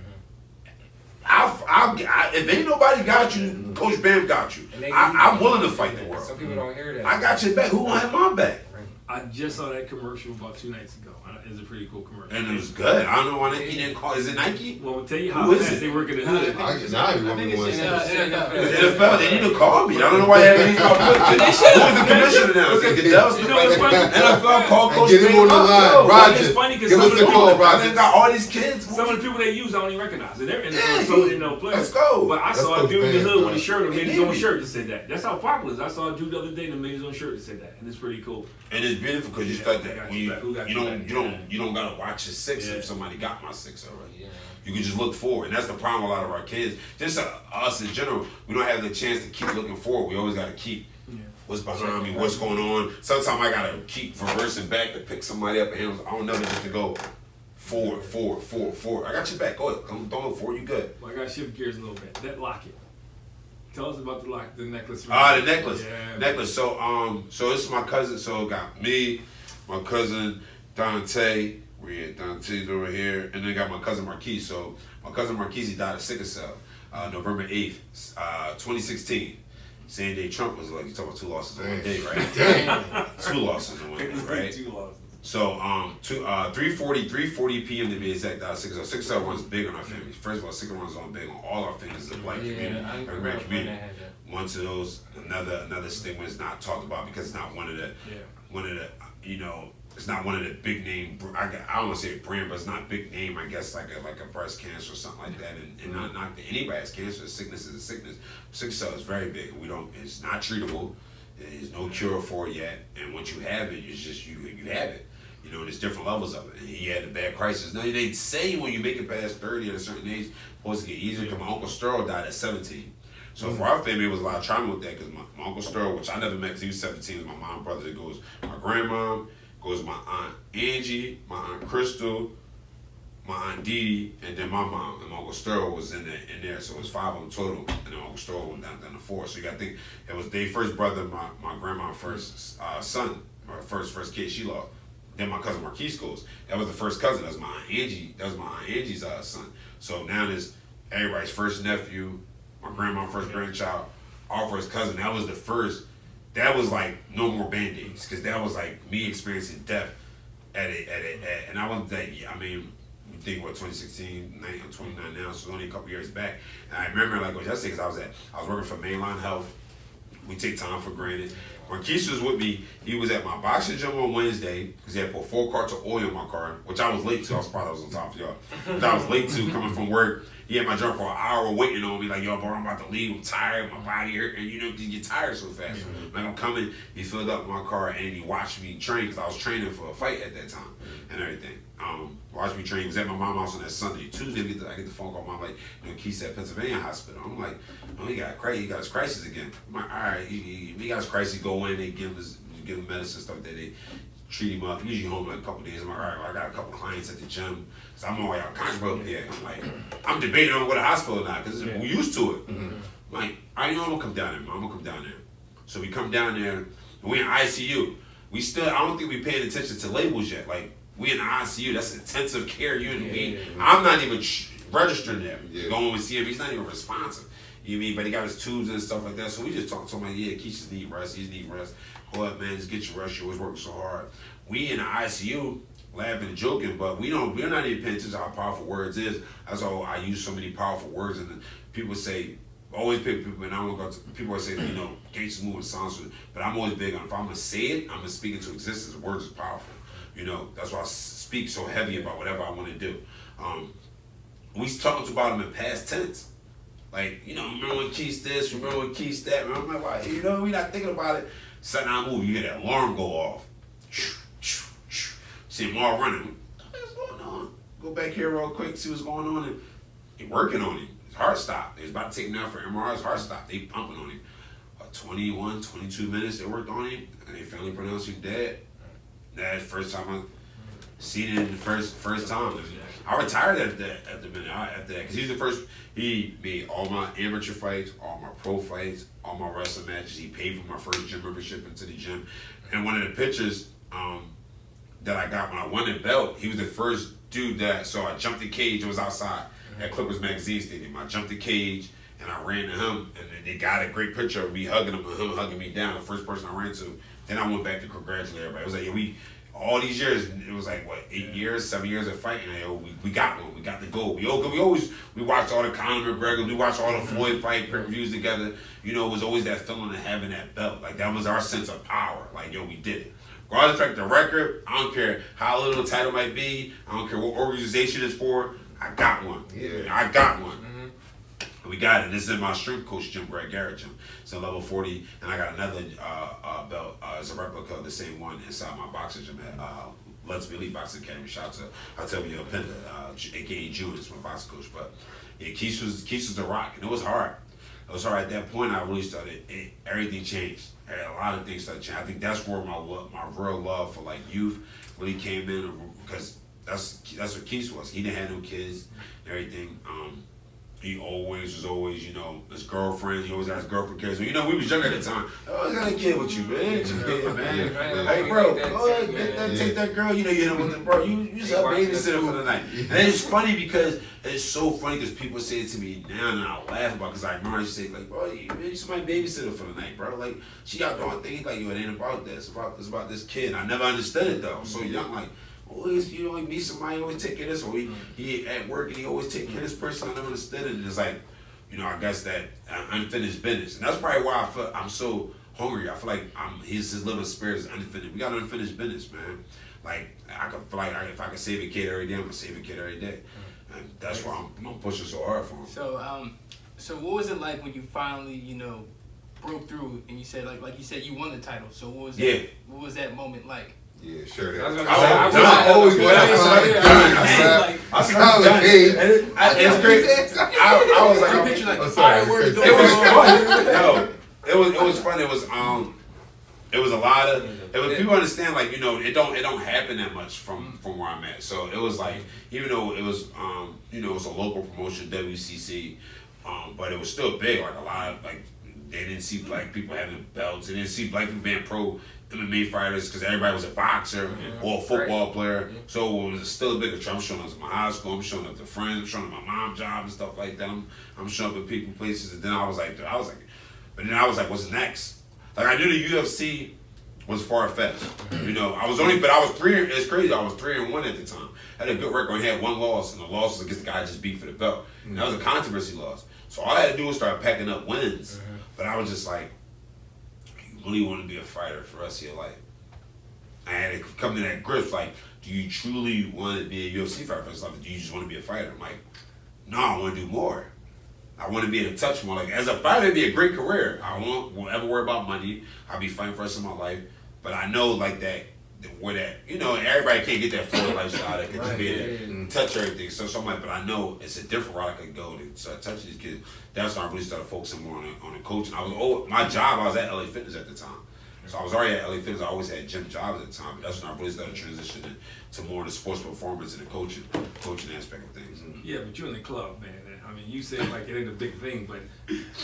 If ain't nobody got you, Coach Bamm got you. I'm willing to fight the world. Some people don't hear that. I got your back. Who gonna have my back? I just saw that commercial about 2 nights ago. It's a pretty cool commercial. And it was good. I don't know why Nike didn't call. Is it Nike? Well, I'll tell you how fast they work in the hood. I think it's NFL. They need to call me. I don't know why they haven't used my foot. Who was the commissioner now? Is it Goodell's NFL call Coach Bamm? Get him on the line. Roger, it's funny because give us the call, Roger. They got all these kids. Some of the people they use I don't even recognize. And they're in the players. Let's go. But I saw a dude in the hood with a shirt and made his own shirt that said that. That's how popular it is. I saw a dude the other day that made his own shirt that said that, and it's pretty cool. And it's beautiful because you start that when you don't gotta watch your 6 if somebody got my 6 already. Yeah. You can just look forward, and that's the problem with a lot of our kids. Just us in general, we don't have the chance to keep looking forward. We always gotta keep what's behind me, what's going on. Sometimes I gotta keep reversing back to pick somebody up, and I don't never get to go forward. I got your back. Go ahead, come look forward. You good? Well, I gotta shift gears a little bit. That locket. Tell us about the necklace. The necklace. Yeah. Necklace. So this is my cousin. So got me, my cousin Dante. We had Dante over here, and then got my cousin Marquise. So my cousin Marquise, he died of sickle cell, November 8th, 2016. Same day Trump was like, you talking about 2 losses in 1 day, right? 2 losses in 1 day, right? 2 losses. So 3:40 p.m. to be exact, died of sickle cell. Sickle cell runs big on our families. First of all, sickle runs on big on all our families in the black community, black community. One of those, another stigma is not talked about because it's not one of the it's not one of the big name. I don't want to say brand, but it's not big name. I guess like a breast cancer or something like that. And not that anybody has cancer. Sickness is a sickness. Sickle cell is very big. It's not treatable. There's no cure for it yet. And once you have it, it's just you have it. You know, there's different levels of it. And he had a bad crisis. Now, they say when you make it past 30 at a certain age, it's supposed to get easier because my Uncle Sterl died at 17. So for our family, it was a lot of trauma with that because my Uncle Sterl, which I never met because he was 17, is my mom and brother. It goes my grandma, goes my Aunt Angie, my Aunt Crystal, my Aunt Dee, and then my mom. And my Uncle Sterl was in there. So it was 5 of them total. And then Uncle Sterl went down to 4. So you got to think, it was their first brother, my grandma's first son, my first kid she lost. Then my cousin Marquise goes. That was the first cousin. That was my Aunt Angie. That was my Aunt Angie's son. So now there's everybody's first nephew, my grandma's first grandchild, our first cousin. That was the first. That was like no more band-aids because that was like me experiencing death and I wasn't that. I mean, you think what 2016, I'm 29 now, so it's only a couple years back. And I remember like what I said because I was working for Mainline Health. We take time for granted. When Keisha was with me, he was at my boxing gym on Wednesday because he had put 4 carts of oil in my car, which I was late to. I was probably on top of y'all. But I was late to coming from work. He had my jump for an hour waiting on me, like, yo, bro, I'm about to leave. I'm tired. My body hurt. And you know, you get tired so fast. Mm-hmm. Like, I'm coming. He filled up my car and he watched me train because I was training for a fight at that time and everything. Watched me train. He was at my mom's house on that Sunday. Tuesday, I get the phone call. Mom, like, you know, Keith's at Pennsylvania Hospital. I'm like, oh, he got his crisis again. I'm like, all right, he got his crisis. Go in, they give him medicine, stuff that they treat him up. Usually home in a couple days. I'm like, all right, well, I got a couple clients at the gym. So I'm on my way out Congress here. I'm like, I'm debating on what a hospital now because we're used to it. Mm-hmm. I'm like, all right, you know, I'm gonna come down there, man. I'm gonna come down there. So we come down there, and we in ICU. I don't think we paying attention to labels yet. Like, we in the ICU, that's intensive care unit. I'm not even registering there. Going with CM, he's not even responsive. You know what I mean? But he got his tubes and stuff like that. So we just talked to him like, yeah, Keisha need rest. He need rest. Go up, man. Just get your rest. You're always working so hard. We in the ICU, laughing and joking, but we're not even paying attention to how powerful words is. That's why I use so many powerful words. And people say, always pick people, and I don't go to, people always say, you know, Gates is moving sounds, but I'm always big on, if I'm going to say it, I'm going to speak into existence. Words is powerful. You know, that's why I speak so heavy about whatever I want to do. We talked about them in past tense. Like, you know, remember when Keith this, remember when Keith that, remember why, you know, we're not thinking about it. Suddenly I move, you hear that alarm go off. See them all running. What's going on? Go back here real quick, see what's going on. And they working on him. His heart stopped. They was about to take him out for MRI. His heart stopped. They pumping on him. 21, 22 minutes they worked on him, and they finally pronounced him dead. That's the first time I seen it. The first time. I retired at the minute after that because he's the first. He made all my amateur fights, all my pro fights, all my wrestling matches. He paid for my first gym membership into the gym. And one of the pictures that I got when I won the belt, he was the first dude that. So I jumped the cage. It was outside at Clippers Magazine Stadium. I jumped the cage and I ran to him, and then they got a great picture of me hugging him and him hugging me down. The first person I ran to. Then I went back to congratulate everybody. It was like, yeah, all these years, it was like, what, 7 years of fighting. We got one. We got the gold. We watched all the Conor McGregor. We watched all the Floyd fight pay-per-views together. You know, it was always that feeling of having that belt. Like, that was our sense of power. Like, yo, we did it. Regardless of the record, I don't care how little the title might be. I don't care what organization it's for. I got one. Yeah. I got one. We got it. This is my strength coach, Jim Greg Garrett Gym. It's a level 40, and I got another belt. It's a replica of the same one inside my boxing gym at Let's Be Elite Boxing Academy. Shout out to Octavio Pinda, aka June, is my boxing coach. But yeah, Keith was the rock, and it was hard. It was hard at that point. I really started. Everything changed. A lot of things started changing. I think that's where my real love for like youth really came in, because that's what Keith was. He didn't have no kids and everything. He was always, you know, his girlfriend. He always had his girlfriend kids. So, you know, we was younger at the time. Oh, I got a kid with you, man. Hey, bro, go ahead, take that girl. You know, you hit him with the bro. You just a babysitter for the night. And it's funny because it's so funny because people say it to me now and I laugh about it because I remember I used to say, like, bro, you somebody babysitter for the night, bro. Like, she got doing things like, yo, it ain't about that. It's about this kid. I never understood it, though. So young, like, always, you know, he meets somebody, always take care of this, or he at work and he always take care of this person. I never understood it. And it's like, you know, I guess that unfinished business. And that's probably why I feel I'm so hungry. I feel like his living spirit is unfinished. We got unfinished business, man. Like, I could feel like if I could save a kid every day, I'm gonna save a kid every day. And that's why I'm pushing so hard for him. So what was it like when you finally, you know, broke through and you said like you said you won the title? So what was that moment like? Yeah, sure. I was That. gonna say, I always wanted to It's crazy. I was like, I picture like I'm sorry. fireworks it was going fun. Yo, it was fun. It was a lot of. It was, people understand, like, you know, it don't happen that much from where I'm at. So it was like, even though it was you know, it was a local promotion, WCC, but it was still big. Like a lot of, like, they didn't see black people having belts. They didn't see black people being pro MMA fighters because everybody was a boxer or a football player. So it was still a big attraction. I'm showing up to my high school. I'm showing up to friends. I'm showing up at my mom's job and stuff like that. I'm showing up at people places. And then I was like, but then I was like, what's next? Like, I knew the UFC was far-fetched. You know, I was 3, it's crazy, I was 3-1 at the time. I had a good record, I had 1 loss, and the loss was against the guy I just beat for the belt. And that was a controversy loss. So all I had to do was start packing up wins. But I was just like, you really want to be a fighter for the rest of your life? I had to come to that grip, like, do you truly want to be a UFC fighter for the rest of your life? Do you just want to be a fighter? I'm like, no, I want to do more. I want to be in touch more. Like, as a fighter, it'd be a great career. I won't ever worry about money. I'll be fighting for the rest of my life. But I know, like, where that, you know, everybody can't get that full lifestyle that can just be in touch everything. So I'm like, but I know it's a different route I could go to start touching these kids. That's when I really started focusing more on the coaching. My job, I was at LA Fitness at the time. So I was already at LA Fitness. I always had gym jobs at the time, but that's when I really started transitioning to more of the sports performance and the coaching aspect of things. Yeah, but you're in the club, man. I mean, you said like it ain't a big thing, but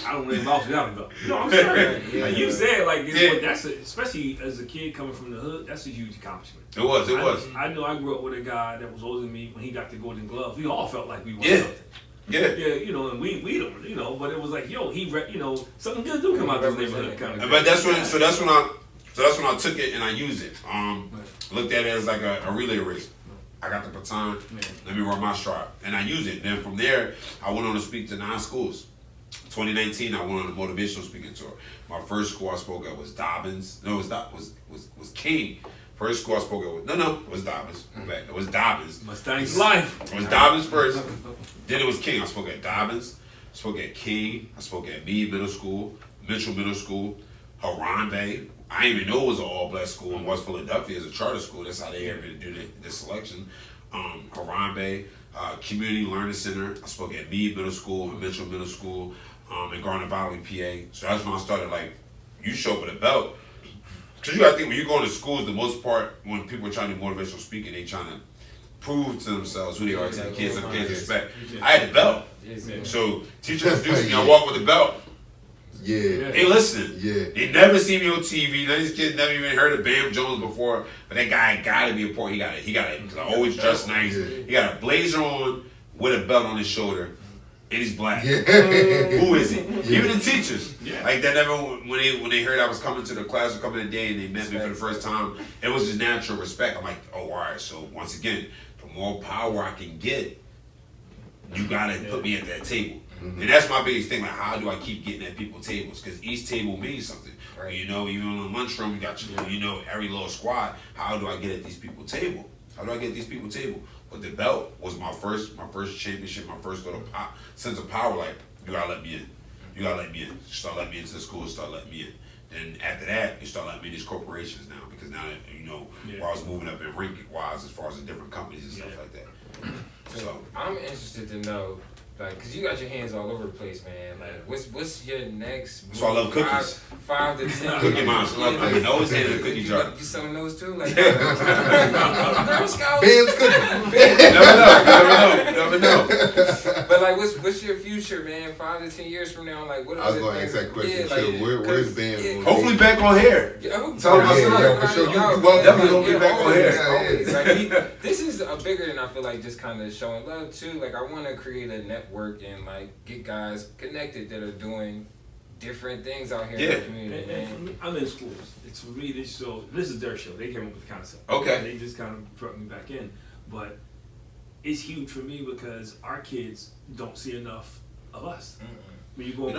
I don't really vouch without though. No, I'm serious. Like, you said like that's especially as a kid coming from the hood, that's a huge accomplishment. It was. I know I grew up with a guy that was older than me. When he got the Golden Glove, we all felt like we won something. Yeah, you know, and we don't, you know, but it was like, yo, you know, something good do come out of this neighborhood kind of. But that's when I took it and I used it. Looked at it as like a relay race. I got the baton, let me run my stride. And I used it. Then from there, I went on to speak to 9 schools. 2019, I went on a motivational speaking tour. My first school I spoke at was Dobbins. No, was King. First school I spoke at it was Dobbins. It was Dobbins. Mustang's life. It was Dobbins first. Then it was King. I spoke at Dobbins. I spoke at King. I spoke at Meade Middle School, Mitchell Middle School, Harambe. I didn't even know it was an all-black school in West Philadelphia as a charter school. That's how they had me to do the selection. Harambe, Community Learning Center. I spoke at Meade Middle School and Mitchell Middle School in Garden Valley, PA. So that's when I started, like, you show up with a belt. Because you got to think, when you go into schools, the most part, when people are trying to do motivational speaking, they trying to prove to themselves who they are to the kids and the kids respect. I had the belt. So teacher introduced me, I walked with the belt. Yeah. They listening. Yeah. They never see me on TV. These kids never even heard of Bamm Jones before. But that guy gotta be important. He got it. Always dressed nice. He got a blazer on with a belt on his shoulder. And he's black. Yeah. Who is he? Yeah. Even the teachers. Yeah. Like that never when they heard I was coming to the class or coming today and they met me for the first time, it was just natural respect. I'm like, oh, all right, so once again, the more power I can get, you gotta put me at that table. And that's my biggest thing, like, how do I keep getting at people's tables? Because each table means something. Right. You know, even in the lunchroom, you got you know, every little squad. How do I get at these people's table? How do I get at these people's table? But the belt was my first championship, my first little sense of power. Like, you gotta let me in. You gotta let me in. Start letting me into the school, start letting me in. Then after that, you start letting me in these corporations now. Because now that, you know, where I was moving up in ranking-wise as far as the different companies and stuff like that. So I'm interested to know, like, cause you got your hands all over the place, man. Like, what's your next? So I love cookies. 5 to 10. Cookie monster. I love cookies. Always had a cookie jar. You selling those too? Like, Girl Scouts. Bamm's cookies. Never know. But like, what's your future, man? 5 to 10 years from now, like, what are I was the going to things? ask that question Yeah, too. like, Where's Bamm? yeah. Hopefully back on hair. Tell for sure. You welcome to be back on here. Like, this is a bigger than I feel like just kind of showing love too. Like, I want to create a network and like get guys connected that are doing different things out here in the community. And for me, I'm in schools. It's for me. This is their show. They came up with the concept. Okay. And they just kind of brought me back in, but it's huge for me because our kids don't see enough of us. When you go,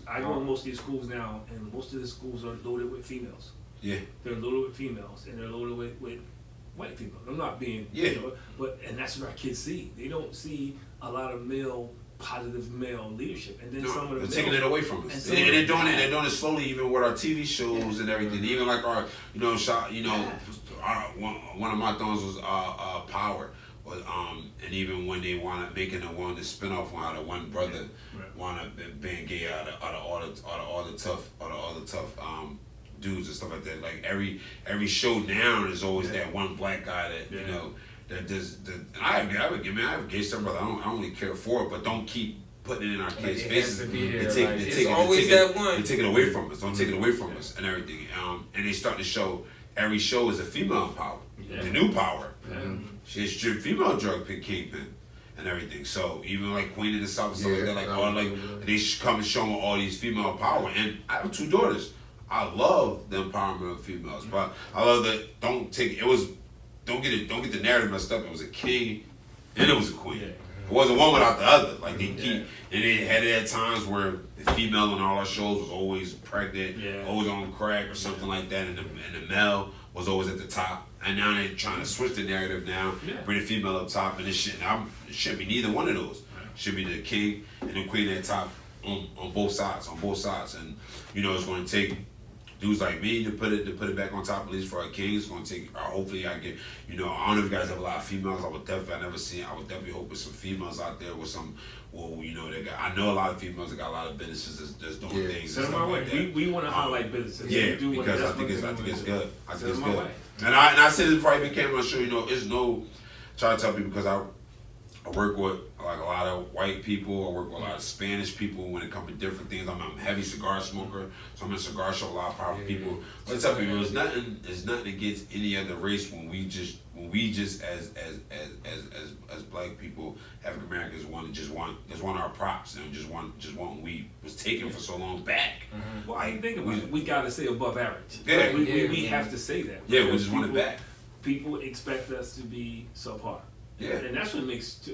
I go in most of these schools now, and most of the schools are loaded with females. Yeah. They're loaded with females, and they're loaded with white females. I'm not being, and that's what our kids see. They don't see a lot of male positive male leadership, and then some of they're the taking it away from us. And they're doing it. They're doing it slowly, even with our TV shows and everything. Even like our, one of my things was Power. But, and even when they wanted making the spinoff on how the one brother wanted being gay out of all the tough dudes and stuff like that. Like every show now there's always that one black guy that that does. I have a gay son brother. I don't really care for it, but don't keep putting it in our kids' faces. It's always that one. They take it away from us. Don't take it away from us and everything. And they start to show every show is a female power, the new power. She's female drug kingpin and everything. So even like Queen of the South and stuff like that, they come and show all these female power. And I have 2 daughters. I love the empowerment of females, but I love that. Don't get the narrative messed up. It was a king and it was a queen. It wasn't one without the other. Like they keep, and they had it at times where the female in all our shows was always pregnant, always on crack or something like that, and the male was always at the top. And now they're trying to switch the narrative now, bring the female up top, and it should be neither one of those. It should be the king and the queen at top on both sides, and it's going to take dudes like me to put it back on top, at least for our kings. It's going to take, hopefully I get, I don't know if you guys have a lot of females. I would definitely hope with some females out there with some, I know a lot of females that got a lot of businesses that's doing things. And stuff like that. We want to highlight businesses. Because I think it's good. I think it's good. And I said this before I even came on the show, it's trying to tell people because I work with like a lot of white people. I work with a lot of Spanish people when it comes to different things. I'm a heavy cigar smoker, so I'm in a cigar shop with a lot of powerful people. But I tell people, it's nothing against any other race when we just as black people, African Americans want our props and just want what we was taken for so long back. Well, I think about it. We gotta say above average. Yeah, we have to say that. Yeah, we just want it back. People expect us to be subpar. Yeah, and that's what makes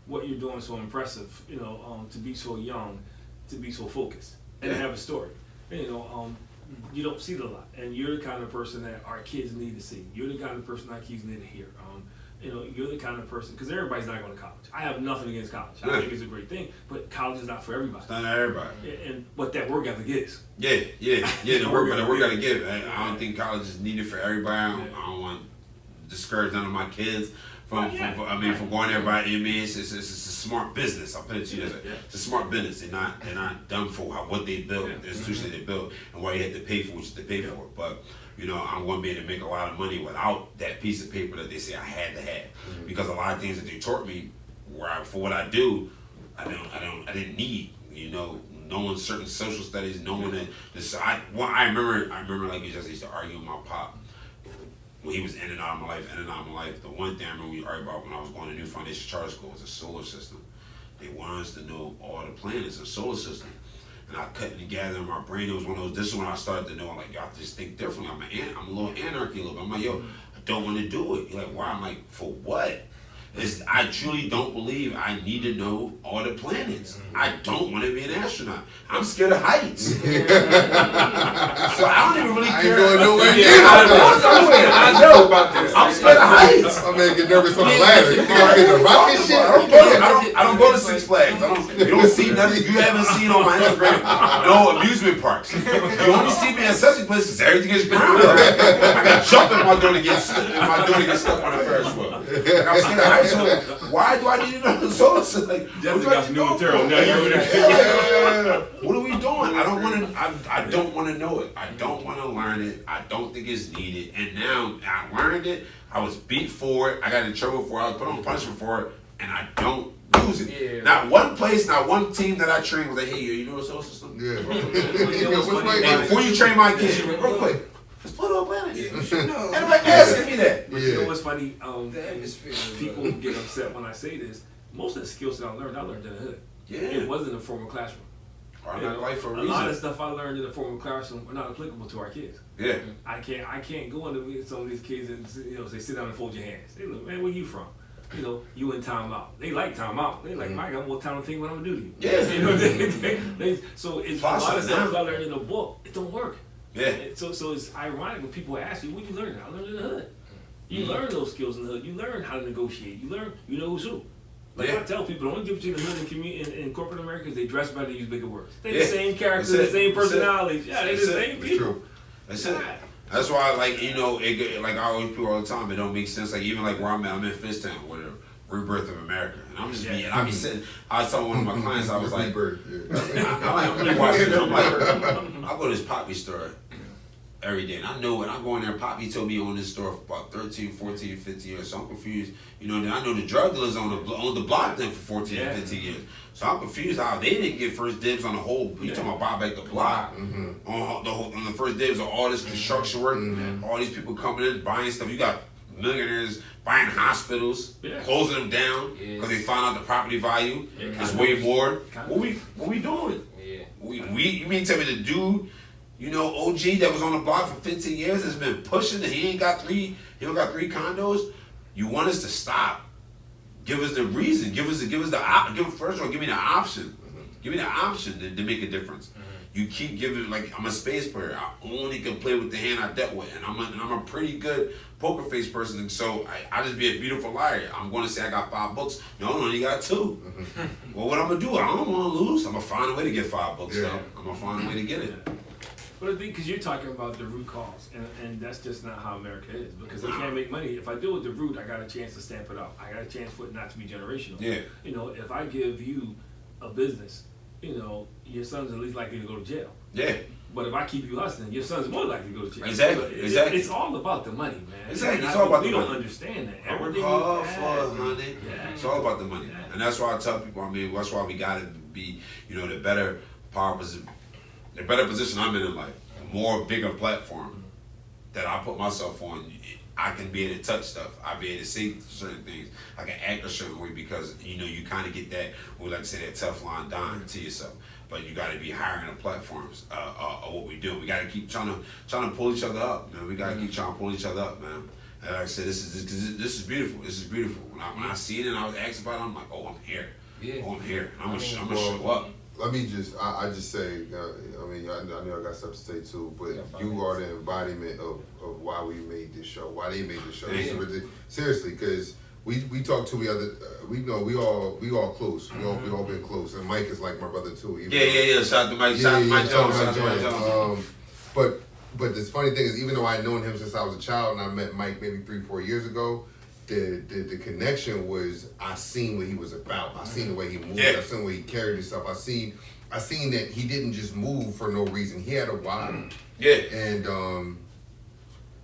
what you're doing so impressive. To be so young, to be so focused, and to have a story. You don't see it a lot, and you're the kind of person that our kids need to see. You're the kind of person our kids need to hear. You're the kind of person, because everybody's not going to college. I have nothing against college. I think it's a great thing, but college is not for everybody. It's not everybody. But that work ethic is. Yeah. The work got to give. I don't think college is needed for everybody. I don't want to discourage none of my kids from going there. It's a smart business. I'll put it to you. It's a smart business. They're not done for what they built, the institution they built, and why you had to pay for what you had to pay for. But I'm going to be able to make a lot of money without that piece of paper that they say I had to have, because a lot of things that they taught me, for what I do, I didn't need. Knowing certain social studies, knowing that I remember like you just used to argue with my pop. When he was in and out of my life, the one thing I remember we argued about when I was going to New Foundation Charter School was the solar system. They wanted us to know all the planets and solar system. And I cut it together in my brain. It was one of those, this is when I started to know, like, y'all just think differently. I'm a little anarchy a little bit. I'm like, yo, I don't want to do it. You're like, why? I'm like, for what? I truly don't believe I need to know all the planets. I don't want to be an astronaut. I'm scared of heights. So I don't even really care. I ain't going nowhere near I know about this. I'm scared of heights. I'm gonna get nervous on the ladder. You think I'm getting a rocket shit? I don't go to Six Flags. You don't see nothing. You haven't seen on my Instagram no amusement parks. You only see me at Sesame Place because everything is grounded. I got jump if my daughter gets stuck on the Ferris wheel. I'm scared of heights. So why do I need to know the solar system? Like, Jessica got some new material now. What are we doing? I don't want to know it. I don't want to learn it. I don't think it's needed. And now I learned it. I was beat for it. I got in trouble for it. I was put on punishment for it, and I don't use it. Yeah. Not one place, not one team that I trained was like, hey, you know the solar system? Yeah. And before you train my kids, you real quick. It's Pluto planet. Everybody asking me that. But you know what's funny? People get upset when I say this. Most of the skills that I learned in the hood. Yeah. It wasn't in a formal classroom. A lot of stuff I learned in a formal classroom are not applicable to our kids. Yeah. I can't go into some of these kids and say sit down and fold your hands. They look, man, where you from? You in timeout. They like timeout. They like, Mike, I got more time to think what I'm gonna do to you. Yeah. So it's a lot of stuff I learned in a book. It don't work. Yeah. So it's ironic when people ask you, where you learn it? I learned it in the hood. You learn those skills in the hood. You learn how to negotiate. You know who's who. Like I tell people, the only difference between the hood and community in corporate America is they dress better, use bigger words. They're the same characters, the same personalities. Yeah, they're the same people. That's it. That's why, like, you know, like I always do all the time, it don't make sense. Like, even like where I'm at, I'm in Fishtown, where the rebirth of America. And I'm just being, I be sitting, I was telling one of my clients, I was like, I'm watching, I'm like, I go to this poppy store every day. And I know when I go in there, Poppy told me on this store for about 13, 14, 15 years. So I'm confused. You know, then I know the drug dealers on the block then for 14 and 15 years. So I'm confused how they didn't get first dibs on the whole, you talking about buy back the block. On the first dibs on all this construction work, all these people coming in, buying stuff. You got millionaires buying hospitals, closing them down because they found out the property value is way more. What we doing? You mean tell me the dude, you know, OG that was on the block for 15 years has been pushing and he don't got three condos? You want us to stop? Give us the reason. Give me the option. Give me the option to make a difference. You keep giving, like, I'm a spades player. I only can play with the hand I dealt with, and I'm a pretty good poker face person. And so I just be a beautiful liar. I'm going to say I got 5 books. No, I only got 2. Well, what I'm gonna do? I don't want to lose. I'm gonna find a way to get 5 books. Though. I'm gonna find a way to get it. But I think because you're talking about the root cause, and that's just not how America is. Because I can't make money. If I deal with the root, I got a chance to stamp it out. I got a chance for it not to be generational. Yeah. You know, if I give you a business, you know, your son's at least likely to go to jail. Yeah. But if I keep you hustling, your son's more likely to go to jail. Exactly. It's all about the money, man. Exactly. It's all about the money. We don't understand that. Everything honey. It's all about the money. And that's why I tell people, I mean, that's why we gotta be, you know, the better position I'm in life. More bigger platform that I put myself on, I can be able to touch stuff. I be able to say certain things. I can act a certain way because, you know, you kind of get that, we like to say that tough line dying to yourself. But you got to be hiring the platforms of what we do. We got to keep trying to pull each other up, man. We got to keep trying to pull each other up, man. And like I said, this is beautiful. This is beautiful. When I see it and I was asked about it, I'm like, oh, I'm here. Yeah. Oh, I'm here. I'm gonna show up. Let me I just say, I mean, I know I got stuff to say too, but you are the embodiment of why we made this show, why they made this show. Seriously, because we talked to the other, we all close. We all been close, and Mike is like my brother too. Yeah. Shout out to Mike. Shout out to Mike Jones. But the funny thing is, even though I'd known him since I was a child, and I met Mike maybe 3-4 years ago. The connection was I seen what he was about. I seen the way he moved. I seen the way he carried himself. I seen that he didn't just move for no reason. He had a why. Yeah. And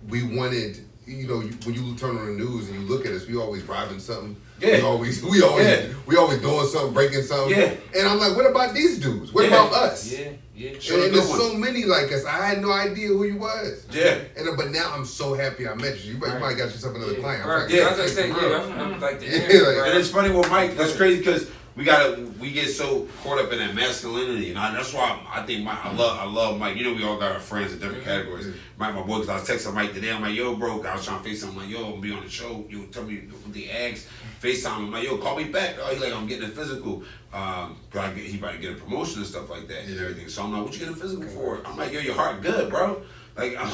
we wanted, you know, when you turn on the news and you look at us, we always robbing something. Yeah. We always doing something, breaking something. Yeah. And I'm like, what about these dudes? What about us? Yeah. And there's so many like us. I had no idea who you was. Yeah. But now I'm so happy I met you. You might got yourself another client. Right. Yeah. I was like saying, I'm like the and it's funny with Mike. That's crazy because we get so caught up in that masculinity, and that's why I think Mike. I love Mike. You know, we all got our friends in different categories. Mike, my boy, because I was texting Mike today. I'm like, yo, bro. I was trying to FaceTime. I'm like, yo, I'm gonna be on the show. You tell me what the ask. FaceTime. I'm like, yo, call me back. Oh, he like, I'm getting a physical. He about to get a promotion and stuff like that and everything. So I'm like, what you getting a physical for? I'm like, yo, your heart good, bro. Like, I'm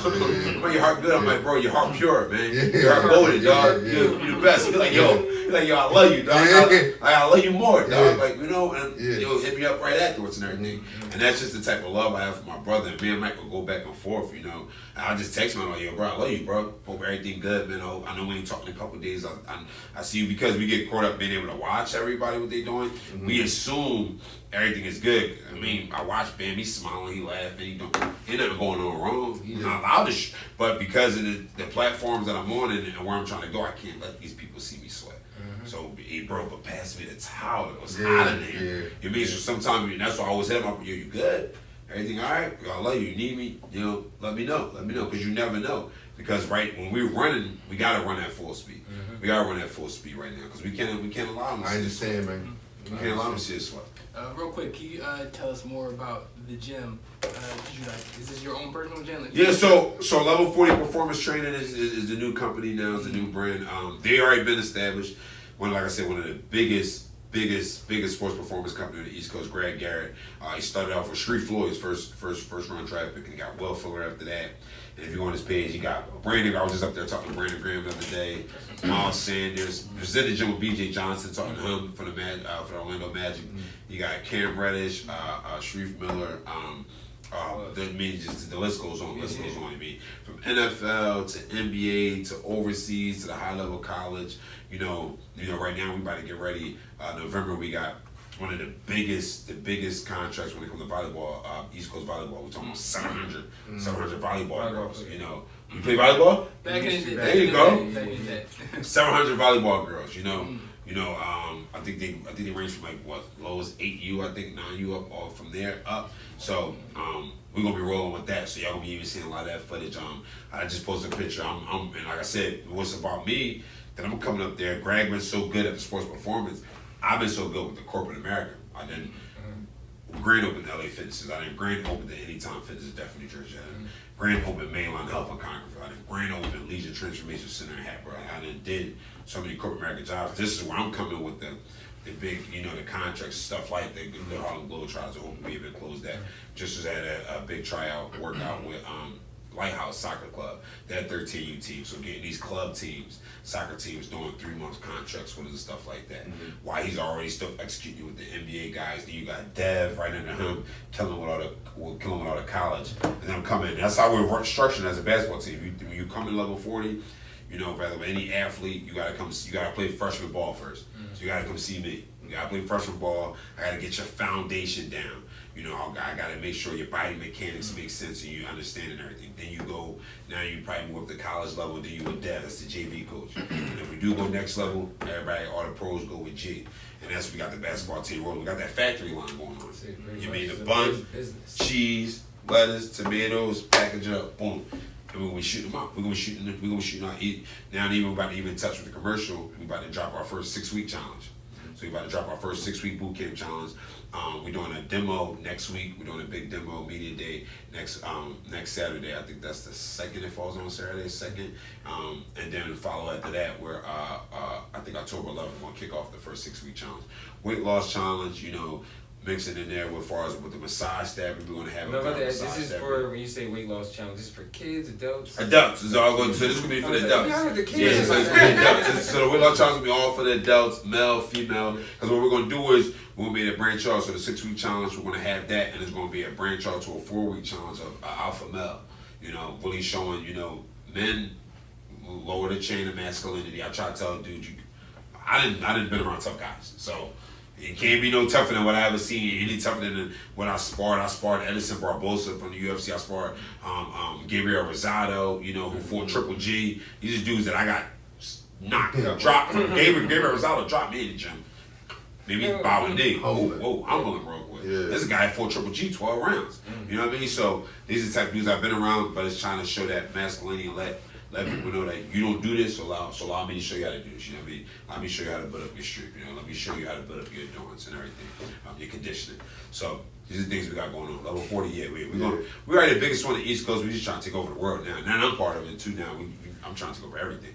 like, your heart good. I'm like, bro, your heart pure, man. Your heart golden, dog. You're the best. He's like, yo, I love you, dog. I love you more, dog. Like, you know, and you'll hit me up right afterwards and everything. And that's just the type of love I have for my brother. And me and Mike will go back and forth, you know. And I just text him, I'm like, yo, bro, I love you, bro. Hope everything good, man. I know we ain't talking in a couple of days. I see you because we get caught up being able to watch everybody what they doing. We assume everything is good. I mean, I watch Bamm, he's smiling, he laughing, ain't nothing going on wrong. He's not allowed to but because of the platforms that I'm on and where I'm trying to go, I can't let these people see me sweat. So, hey, bro, but pass me the towel. It was hot in there. You mean, so sometimes, that's why I always hit him up, yo, you good? Everything all right? I love you. You need me? You know, let me know. Because you never know. Because when we're running, we got to run at full speed. We got to run at full speed right now because we can't allow them to I understand, man. We can't allow them to see us sweat. Real quick, can you tell us more about the gym? Is this your own personal gym? Yeah, so Level 40 Performance Training is the new company now. It's a new brand. They already been established. Like I said, one of the biggest biggest sports performance company on the East Coast, Greg Garrett. He started off with Shree Floyd's first round draft pick, and he got Will Fuller after that. And if you go on his page, he got Brandon. I was just up there talking to Brandon Graham the other day. Miles Sanders, presented gym with B.J. Johnson, talking to him for the Orlando Magic. You got Cam Reddish, Sharif Miller. The list goes on. I mean, from NFL to NBA to overseas to the high level college. You know, right now we about to get ready. November we got one of the biggest contracts when it comes to volleyball. East Coast volleyball. We're talking about 700 volleyball girls. You know, you play volleyball? Back in the day. There you go. 700 volleyball girls. You know. I think they range from like what low as 8U, I think 9U up, or from there up. So we're gonna be rolling with that. So y'all gonna be even seeing a lot of that footage. I just posted a picture. And like I said, what's about me that I'm coming up there. Greg been so good at the sports performance. I've been so good with the corporate America. I didn't grand open LA Fitnesses. I didn't grand open the Anytime Fitness in Definitely Jersey. I didn't grand open Mainline Health in Concord. I didn't grand open Legion Transformation Center in Hatboro. I did so many corporate America jobs. This is where I'm coming with the big, the contracts, stuff like the Harlem Globetrotters. Hoping we even close that. Just was at a big tryout workout with Lighthouse Soccer Club. They had 13U teams. So getting these club teams, soccer teams doing 3 month contracts with us and stuff like that. Why he's already still executing with the NBA guys. Then you got Dev right under him, killing with all the college. And then I'm coming. That's how we're structured as a basketball team. When you come in level 40, rather than any athlete, you gotta play freshman ball first. So you gotta come see me. You gotta play freshman ball. I gotta get your foundation down. I gotta make sure your body mechanics make sense and you understand and everything. Then you go, now you probably move up to college level, then you with Dev, that's the JV coach. And if we do go next level, everybody, all the pros go with G. And that's we got the basketball team rolling. We got that factory line going on. You mean the bun, cheese, lettuce, tomatoes, package up, boom. And we're gonna be shooting them out. We're gonna be shooting out. Now we're about to even touch with the commercial. We're about to drop our first 6-week challenge. So we're about to drop our first 6-week boot camp challenge. We're doing a demo next week. We're doing a big demo media day next Saturday. I think that's the second. It falls on Saturday, 2nd. And then follow after that, where I think October 11th we're gonna kick off the first 6-week challenge. Weight loss challenge. Mixing in there as far as with the massage therapy, we're gonna have. This is for when you say weight loss challenge. This is for kids, adults. Adults is all going. So this is gonna be for the adults. Yeah, the Yeah, kids. so it's gonna be adults. So the weight loss challenge will be all for the adults, male, female. Because what we're gonna do is we're gonna be a branch off. So the 6-week challenge, we're gonna have that, and it's gonna be a branch off to a 4-week challenge of alpha male. Really showing men lower the chain of masculinity. I try to tell dudes, I didn't been around tough guys, so. It can't be no tougher than what I ever seen. Any tougher than when I sparred. I sparred Edison Barbosa from the UFC. I sparred Gabriel Rosado, who fought Triple G. These are dudes that I got knocked, dropped. Gabriel Rosado dropped me in the gym. Maybe bow and knee. Whoa, I'm going real quick. Yeah. This guy fought Triple G 12 rounds. You know what I mean? So these are the type of dudes I've been around, but it's trying to show that masculinity and let people know that you don't do this, so allow me to show you how to do this. You know what I mean? Let me show you how to build up your strength. Let me show you how to build up your endurance and everything, your conditioning. So these are things we got going on. Level 40, we're already the biggest one on the East Coast. We're just trying to take over the world now. Now I'm part of it too. Now I'm trying to take over everything.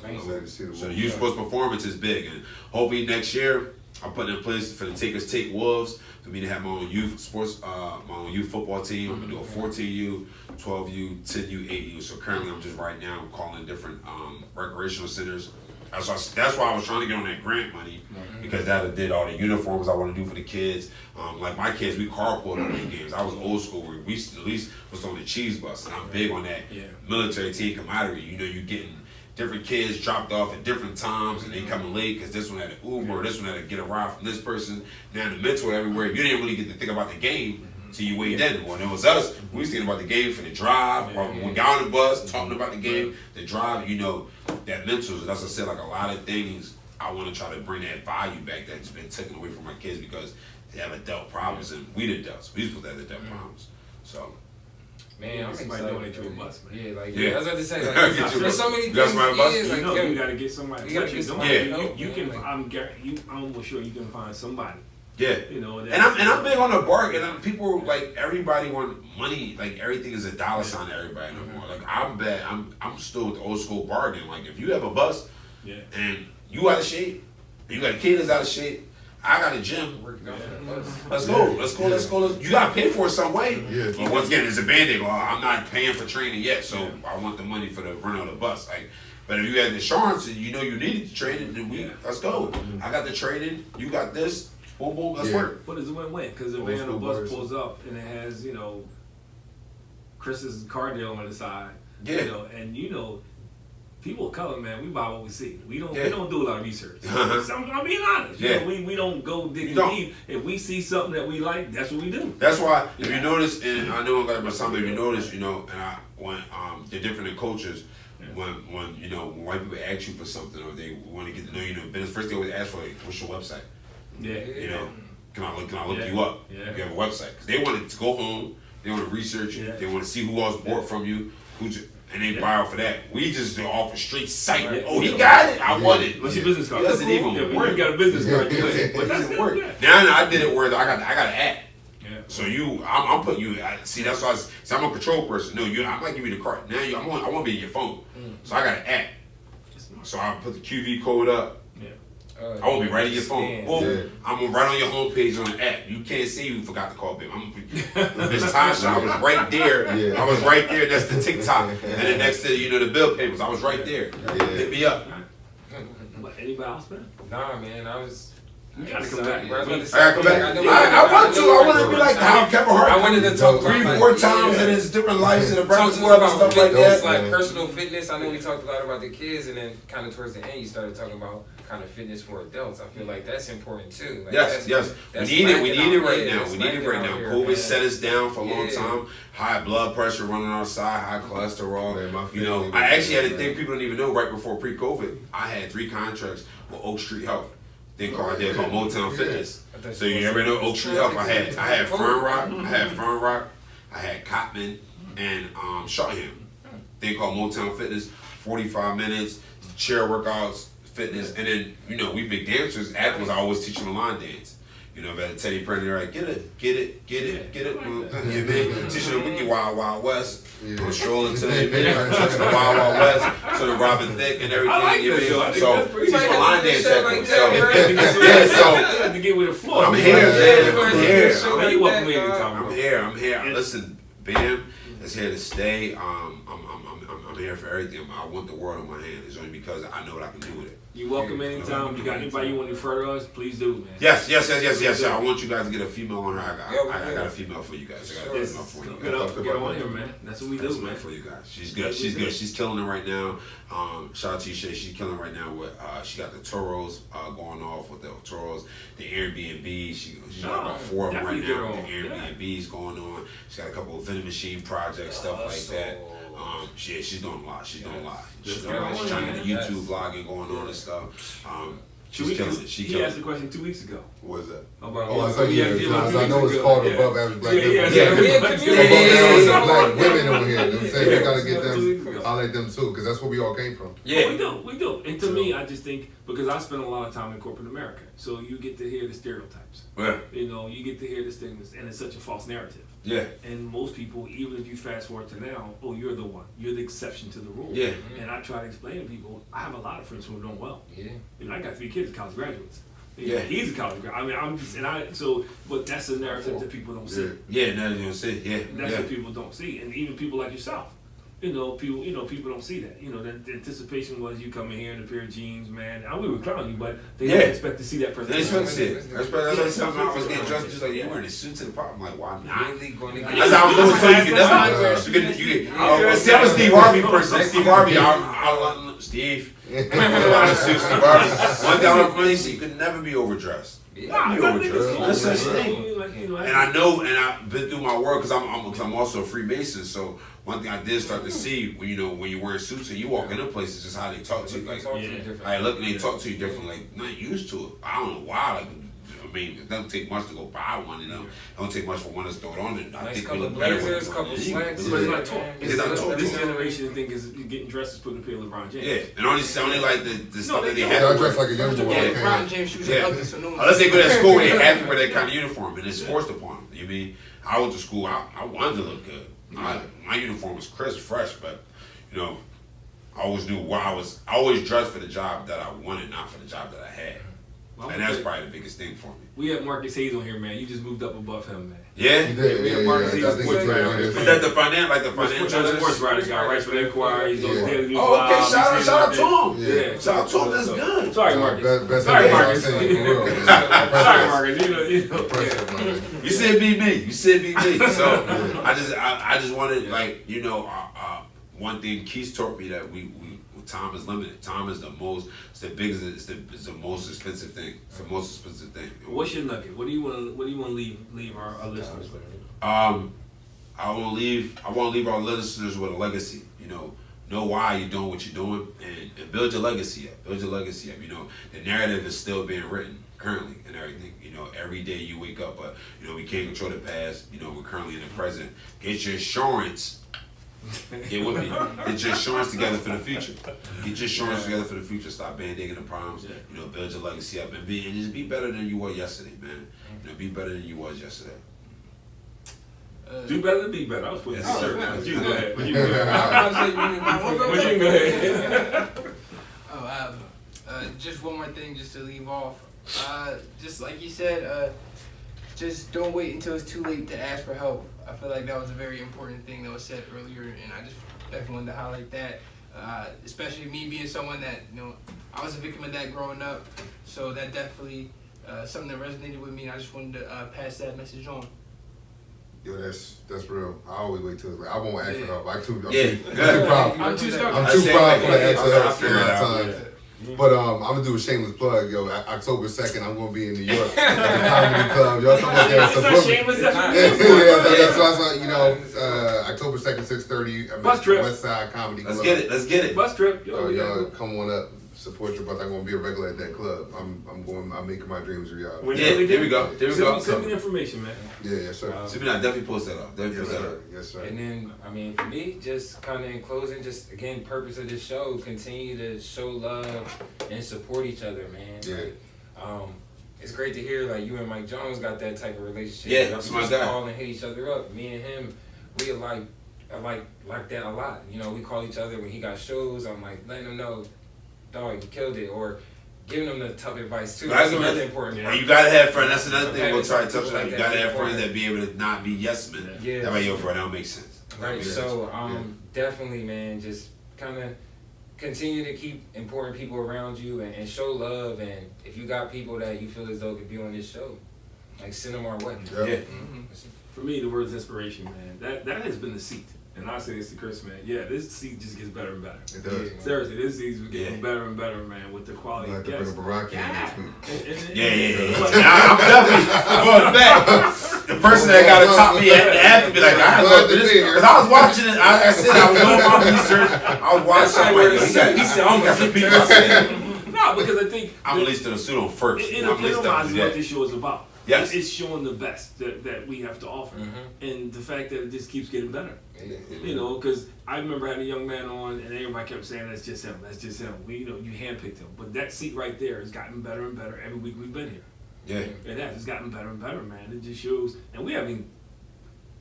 So the youth sports performance is big, and hopefully next year I'm putting in place for the Takers Take Wolves for me to have my own youth sports, my own youth football team. I'm gonna do a 14U, 12U, 10U, 8U. So currently I'm just right now calling different recreational centers. That's why I was trying to get on that grant money, because that did all the uniforms I want to do for the kids. Like my kids, we carpooled on the games. I was old school where we at least was on the cheese bus, and I'm big on that military team camaraderie. You getting different kids dropped off at different times, and they coming late because this one had an Uber, this one had to get a ride from this person. Now the mentor everywhere. You didn't really get to think about the game till you weighed in. When it was us, we was thinking about the game for the drive, or when we got on the bus, talking about the game, the drive. That mental. That's what I said. Like a lot of things, I want to try to bring that value back that's been taken away from my kids because they have adult problems, and we the adults. We supposed to have adult problems. So. Man, I'm excited. Donate to a bus, man. Yeah, I was about to say, there's so many things. You gotta get somebody. You can. I'm almost sure you can find somebody. Yeah. And I'm big on the bargain. People everybody want money. Like everything is a dollar sign to everybody no more. Like I'm still with the old school bargain. Like if you have a bus, and you out of shape, and you got a kid that's out of shape, I got a gym. Let's go. You gotta pay for it some way. Yeah. But once again, it's a Band-Aid. Well, I'm not paying for training yet, so I want the money for the run on the bus. Like, but if you had insurance and you know you needed the training, then let's go. I got the training. You got this. Boom, boom. Let's work. But it's a win-win because the van or bus pulls up and it has Chris's car deal on the side. Yeah. And people of color, man, we buy what we see. We don't do a lot of research. I'm being honest. We don't go digging deep. If we see something that we like, that's what we do. That's why if you notice, and I know I'm about something. If you notice, when they're different in cultures. When white people ask you for something or they want to get to know business, first they always ask for what's your website? Can I look you up? You have a website because they want to go home. They want to research it. They want to see who else bought from you. And they buy off of that. We just do off a straight site. Oh, he got it. I want it. What's your business card? It doesn't even work. You got a business card. It doesn't work. Now I did it where I got an app. So I'm putting you. See, that's why I'm a control person. No, I might give you the card. Now I want to be in your phone. So I got an app. So I put the QV code up. I won't be right in your phone. Boom. I'm right on your homepage on the app. You can't see you forgot to call Bamm. Miss Tasha, I was right there. I was right there. That's the TikTok. And then next to the bill payments, I was right there. Hit me up. Anybody else, man? Nah, man. I was. You gotta come back. I gotta come back. I want to be like how Kevin Hart. I wanted to talk about 3-4 times in his different lives in the Breakfast more Club about and stuff like fitness, that. like personal fitness. I know we talked a lot about the kids, and then kind of towards the end, you started talking about kind of fitness for adults. I feel like that's important too. Like yes. We need it right now. We need it right now. COVID set us down for a long time. High blood pressure running outside, high cholesterol. I actually had a thing people don't even know. Right before pre-COVID, I had 3 contracts with Oak Street Health. They called Motown Fitness. So you ever know Oak Street Health? I had Fern Rock, I had Cotman, and Shotham. They called Motown Fitness. 45 minutes, chair workouts, fitness, and then we big dancers. Afterwards, I always teach them a line dance. At Teddy Prenner, like, get it. Teaching them Wiki Wild West. I'm strolling to the Wild West, to the Robin Thicke and everything. I like that, so teach them a line dance technique. So to get with the floor. I'm here, man. I'm here. I'm here. Listen, Bamm is here to stay. I'm here for everything. I want the world in my hand. It's only because I know what I can do with it. You're welcome anytime. You got anybody you want to refer to us, please do, man. Yes. I want you guys to get a female on her. I got a female for you guys. I got a female for you guys. Get on here, man. That's what we do, man. For you guys. She's good. She's killing it right now. Shout out to you, Shay. She's killing it right now with she got the Toros going off with the Toros, the Airbnb. She got about 4 of them right now with the Airbnbs going on. She's got a couple of vending machine projects, stuff like that. She's doing a lot. She's trying to get YouTube vlogging going on and stuff. She's killing it. He asked a question 2 weeks ago. What was that? I know it's called Above Average Black Women. Black women over here. I'm saying we gotta get them. I like them too, because that's where we all came from. Yeah, we do. And to me, I just think because I spent a lot of time in corporate America, so you get to hear the stereotypes. Yeah. You get to hear the stigmas, and it's such a false narrative. Yeah. And most people, even if you fast forward to now, you're the one. You're the exception to the rule. Yeah. And I try to explain to people, I have a lot of friends who are doing well. Yeah. I got 3 kids, college graduates. Yeah. He's a college graduate. But that's a narrative that people don't see. Yeah, now you don't see. Yeah. That's what people don't see. And even people like yourself. People don't see that. The anticipation was you come in here in a pair of jeans, man. We were clowning you, but they didn't expect to see that person. They expect to see it. That's why something I was getting dressed just like you wearing a suit to the park. I'm like, why not? Really going to That's how I was doing. So you can see, I'm a Steve Harvey person. Steve Harvey, I Steve. Steve Harvey. One thing I don't really see, you could never be overdressed. That's such a thing. And I know, and I've been through my work because I'm also a Freemason. So one thing I did start to see when you're wearing suits and you walk into places, just how they talk to you. Like look, and they talk to you different. Like not used to it. I don't know why. Like, it doesn't take much to go buy one, It don't take much for one to throw it on. I think we look better with it. Couple slacks. This generation think is getting dressed as putting appeal LeBron James. Yeah, and only like the stuff that they have. I dress like a young boy. LeBron James shoes are ugly, so no one. Unless they go to school, they have to wear that kind of uniform, and it's forced upon them. You mean I went to school, I wanted to look good. My uniform was crisp, fresh, but I always knew why I always dressed for the job that I wanted, not for the job that I had. Well, and that's probably the biggest thing for me. We had Marcus Hayes on here, man. You just moved up above him, man. Yeah? We had Marcus Hayes, sports writer. Is that the financial Sports writer guy, writes for the Inquiry. He's on Daily News. Oh, okay. Shout out to him. Yeah. Shout out to him. That's good. Sorry, Marcus. Sorry, Marcus. Sorry, Marcus. You said be me. You said be me. So I just wanted, like, you know, one thing Keith taught me that we time is limited. Time is the most most expensive thing. It's the most expensive thing. What's your nugget? What do you want to leave our listeners with? I want to leave our listeners with a legacy. You know why you're doing what you're doing, and build your legacy up. Build your legacy up. You know, the narrative is still being written currently and everything. You know, every day you wake up, but you know we can't control the past. You know, we're currently in the present. Get your insurance. Get with me. Get your insurance together for the future. Get your insurance together for the future. Stop band-aiding the problems. You know, build your legacy up and just be better than you were yesterday, man. You know, be better than you was yesterday. Do better than be better. I was putting this shirt on. You go ahead. You go ahead. Just one more thing, just to leave off. Just like you said, just don't wait until it's too late to ask for help. I feel like that was a very important thing that was said earlier, and I just definitely wanted to highlight that. Especially me being someone that, you know, I was a victim of that growing up, so that definitely something that resonated with me, and I just wanted to pass that message on. Yo, that's real. I always wait till it's like I won't ask for help. I'm too proud. I'm too proud for the answer every time. But I'm gonna do a shameless plug, yo. October 2nd, I'm gonna be in New York at the Comedy Club. Y'all talking about that? That's why you know, October 2nd, 6:30. Bus trip. West Side Comedy Club. Let's get it. Bus trip. Y'all come on up. Support your brother. I'm gonna be a regular at that club. I'm making my dreams a reality. There we go. Send me the information, man. Yeah, yes, sir. Definitely post that up. Yes, sir. And then, I mean, for me, just kind of in closing, just again, purpose of this show, continue to show love and support each other, man. Yeah. Like, it's great to hear like you and Mike Jones got that type of relationship. Yeah, that's my guy. Call and hit each other up. Me and him, we like that a lot. You know, we call each other when he got shows. I'm like letting him know, dog, you killed it, or giving them the tough advice too. That's another important part. You gotta have friends. That's another thing we'll try to touch on. You gotta have friends that be able to not be yes men. Yeah. That way your friend don't make sense. Right. So definitely, man, just kind of continue to keep important people around you and show love. And if you got people that you feel as though could be on this show, like send them our way. Yeah. Mm-hmm. For me, the word's inspiration, man. That has been the seat. And I say this to Chris, man. Yeah, this seat just gets better and better. It does. Seriously, this seat's getting better and better, man, with the quality of guests. Bring Barack in next week. Yeah. I'm definitely going back. The person that got to top me had to be like, I love this. Because I was watching it. I said I was doing my research. I was watching. He said, I'm going to beat myself. No, because I think I'm released to the pseudo first. It epitomizes what this show is about. Yes. It's showing the best that we have to offer. And the fact that it just keeps getting better. You know, because I remember having a young man on and everybody kept saying, that's just him. You handpicked him. But that seat right there has gotten better and better every week we've been here. Yeah. It has. It's gotten better and better, man. It just shows. And we haven't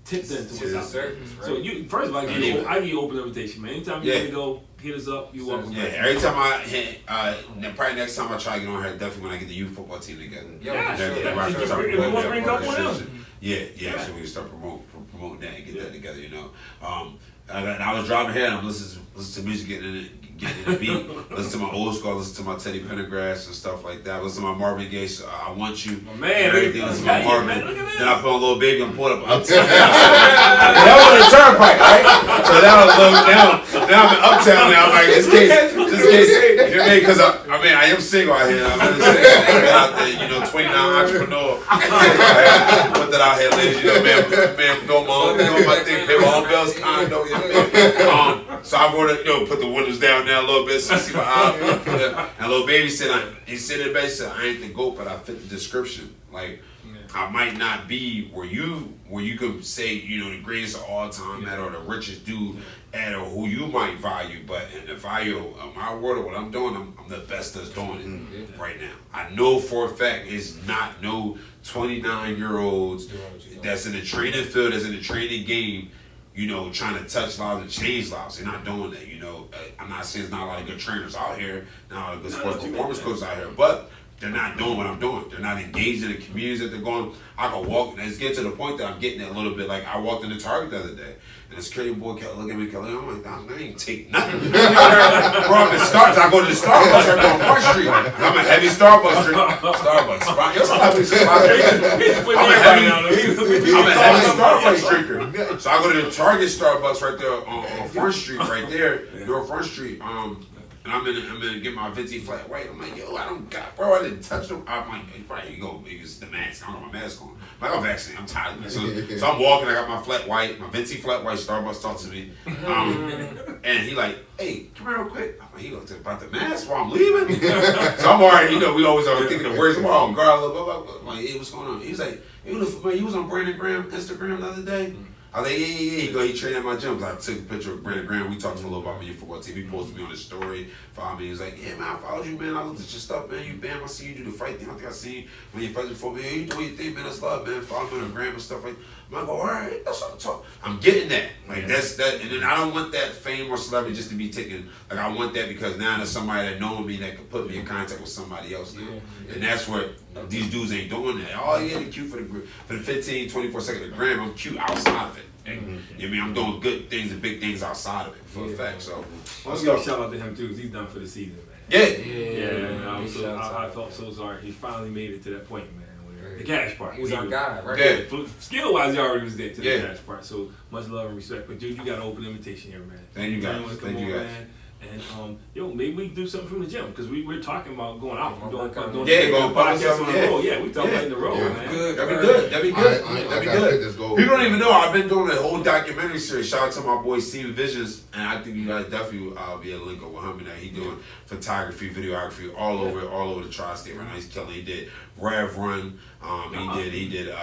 tipped into what's out there. Right? So first of all, I give you open invitation, man. Anytime you want to go, hit us up. You're welcome. Yeah, every time probably next time I try to get on here, definitely when I get the youth football team together. If you want to bring up one of them. Yeah, so we can start promoting that and get that together, you know. I was driving here and I'm listening to music, getting in the beat, listen to my old school, listen to my Teddy Pendergrass and stuff like that, listen to my Marvin Gaye, I Want You, everything, listen to my Marvin. Then I put on Lil Baby, I'm pulling up Uptown. That was the turnpike, right? So now I'm in Uptown now, I'm like, this case, you know what I mean? Because I am single out here, I'm really single, out there, 29 entrepreneur. Put that out here, ladies, man, doing my thing, pay my own bills, condo, so I'm going to, put the windows down there a little bit so you see my eyes. And Lil Baby said, he said it best, said, I ain't the GOAT, but I fit the description. Like, I might not be where you could say, the greatest of all time at or the richest dude at or who you might value, but in the value of my world of what I'm doing, I'm the best that's doing it right now. I know for a fact it's not no 29-year-olds that's in the training field, that's in the training game, trying to touch lives and change lives. They're not doing that, I'm not saying there's not a lot of good trainers out here, not a lot of good sports performance coaches out here, but they're not doing what I'm doing. They're not engaged in the communities that they're going. I can walk, and it's getting to the point that I'm getting a little bit like I walked into Target the other day, and this crazy boy kept looking at me, I'm like, I ain't take nothing. Bro, I'm in Starbucks. I go to the Starbucks right on Front Street. I'm a heavy Starbucks drinker. Starbucks. I'm a heavy Starbucks drinker. So I go to the Target Starbucks right there on Front Street, right there, North Front Street. And I'm gonna get my Venti flat white. I'm like, yo, I don't got, bro, I didn't touch them. I'm like, probably you go, maybe it's the mask. I don't got my mask on. I'm like, I'm vaccinated. I'm tired of it. So I'm walking. I got my flat white, my Venti flat white. Starbucks talks to me, and he like, hey, come here real quick. I'm like, he gonna talk about the mask while I'm leaving. So I'm already, you know, we always are thinking of words. I'm all guard, blah blah blah. I'm like, hey, what's going on? He was like, hey, you was on Brandon Graham Instagram the other day. I was like, yeah. He trained at my gym. I took a picture of Brandon Graham. We talked for a little about me your football team. He posted me on his story. Followed me. He was like, yeah, man, I followed you, man. I looked at your stuff, man. You Bam, I see you do the fight thing. I think I seen when you fight before me. Hey, you doing your thing, man. That's love, man. Follow me on the gram and stuff like that. I'm like, all right, that's what I'm talking. I'm getting that. Like, that's that. And then I don't want that fame or celebrity just to be taken. Like, I want that because now there's somebody that knows me that can put me in contact with somebody else now. And that's what these dudes ain't doing that. Oh, yeah, they're cute for the 15, 24 seconds of the gram. I'm cute outside of it. You know what I mean? I'm doing good things and big things outside of it for a fact. So let's give a shout out to him too, because he's done for the season, man. Yeah. So I felt so sorry. He finally made it to that point, man. The cash part. He was our guy, right? Yeah. Skill wise, he already was there to the cash part. So much love and respect. But dude, you got an open invitation here, man. Thank you guys. Thank you guys. And yo, maybe we can do something from the gym because we're talking about going out, doing podcasts on the road. Yeah, we talking about in the road, man. That'd be good. People don't even know I've been doing a whole documentary series. Shout out to my boy Steven Visions, and I think you guys definitely be able to link up with him and that. He doing photography, videography all over the tri-state right now. He's killing. He did Rev Run. He did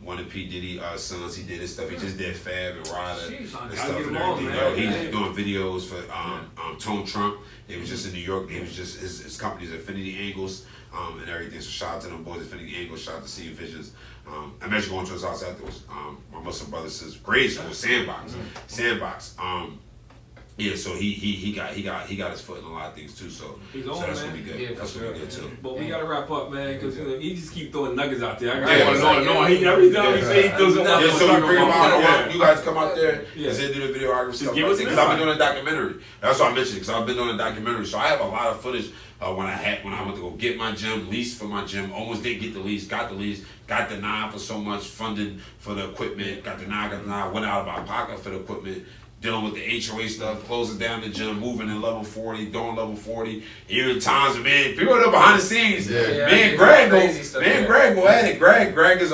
one of P Diddy sons. He did his stuff. He just did Fab and Ryder and stuff and everything. He's doing videos for Tone Trump. He was just in New York. He was just his company's Affinity Angles and everything. So shout out to them boys, Affinity Angles. Shout out to Steve Visions. I'm actually going to his house afterwards. My muscle brother says grade school Sandbox. Yeah, so he got his foot in a lot of things too. So that's gonna be good. Yeah, that's gonna be good too. But we gotta wrap up, man, because he just keep throwing nuggets out there. I want to know. Every time he say he throws them out. Yeah, so we bring him out. You guys come out there and do the videography stuff. Because I've been doing a documentary. That's what I mentioned. Because I've been doing a documentary, so I have a lot of footage. When I went to go get my gym, lease for my gym, almost didn't get the lease, got denied for so much funding for the equipment, got denied, went out of my pocket for the equipment, dealing with the HOA stuff, closing down the gym, moving in level 40, doing level 40, even times when people are behind the scenes. Me and Greg go at it. Greg is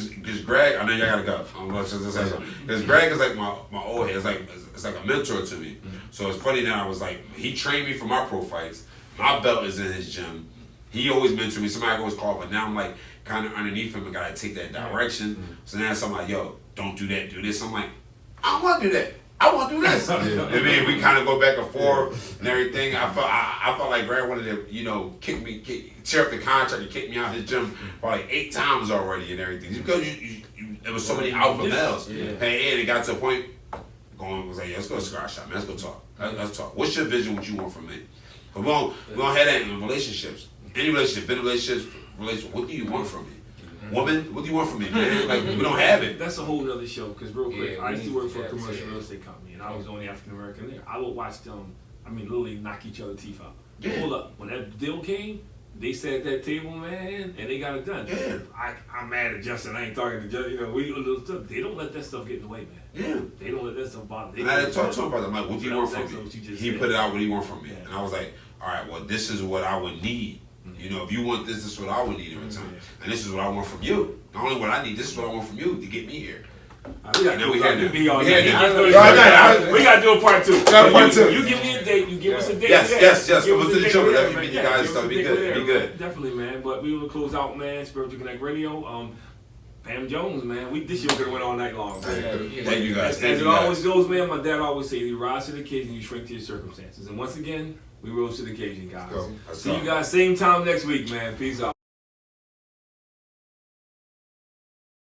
because Greg, I know y'all gotta go. I'm gonna just say something. Because Greg is like my old head. It's like a mentor to me. So it's funny that I was like, he trained me for my pro fights. My belt is in his gym. He always mentored me. Somebody always called, but now I'm like kind of underneath him and gotta take that direction. So now I'm like, yo, don't do that, do this. I'm like, I don't want to do that. I want to do this. I mean, we kind of go back and forth and everything. I felt like Greg wanted to, tear up the contract and kick me out of his gym probably 8 times already and everything. Because there was so many alpha males. Hey, and it got to a point. Was like, let's go to cigar shop, man. Let's go talk. Let's talk. What's your vision? What you want from me? But we don't have that in relationships. Any relationship, been relationships, what do you want from me? Woman, what do you want from me, man? Like, we don't have it. That's a whole nother show, because real quick, I used to work for a commercial real estate company, and I was the only African American there. I would watch them, literally knock each other's teeth out. Hold up. When that deal came, they sat at that table, man, and they got it done. Yeah. I'm mad at Justin. I ain't talking to Justin. They don't let that stuff get in the way, man. Yeah. They don't let that stuff bother them. And I talked to him about that. I'm like, what do you want from me? He put it out what he want from me. And I was like, all right, well, this is what I would need. If you want this is what I would need in return. And this is what I want from you. Not only what I need, this is what I want from you to get me here. We got to do a part 2. You give me a date. You give us a date. Yes. Come to the show. Definitely meet you guys. Be good. Definitely, man. But we will close out, man. Spiritual Connect Radio. Bamm Jones, man. This show could have went all night long, man. Thank you guys. As it always goes, man. My dad always say, you rise to the occasion, you shrink to your circumstances. And once again, we rose to the occasion, guys. See you guys same time next week, man. Peace out.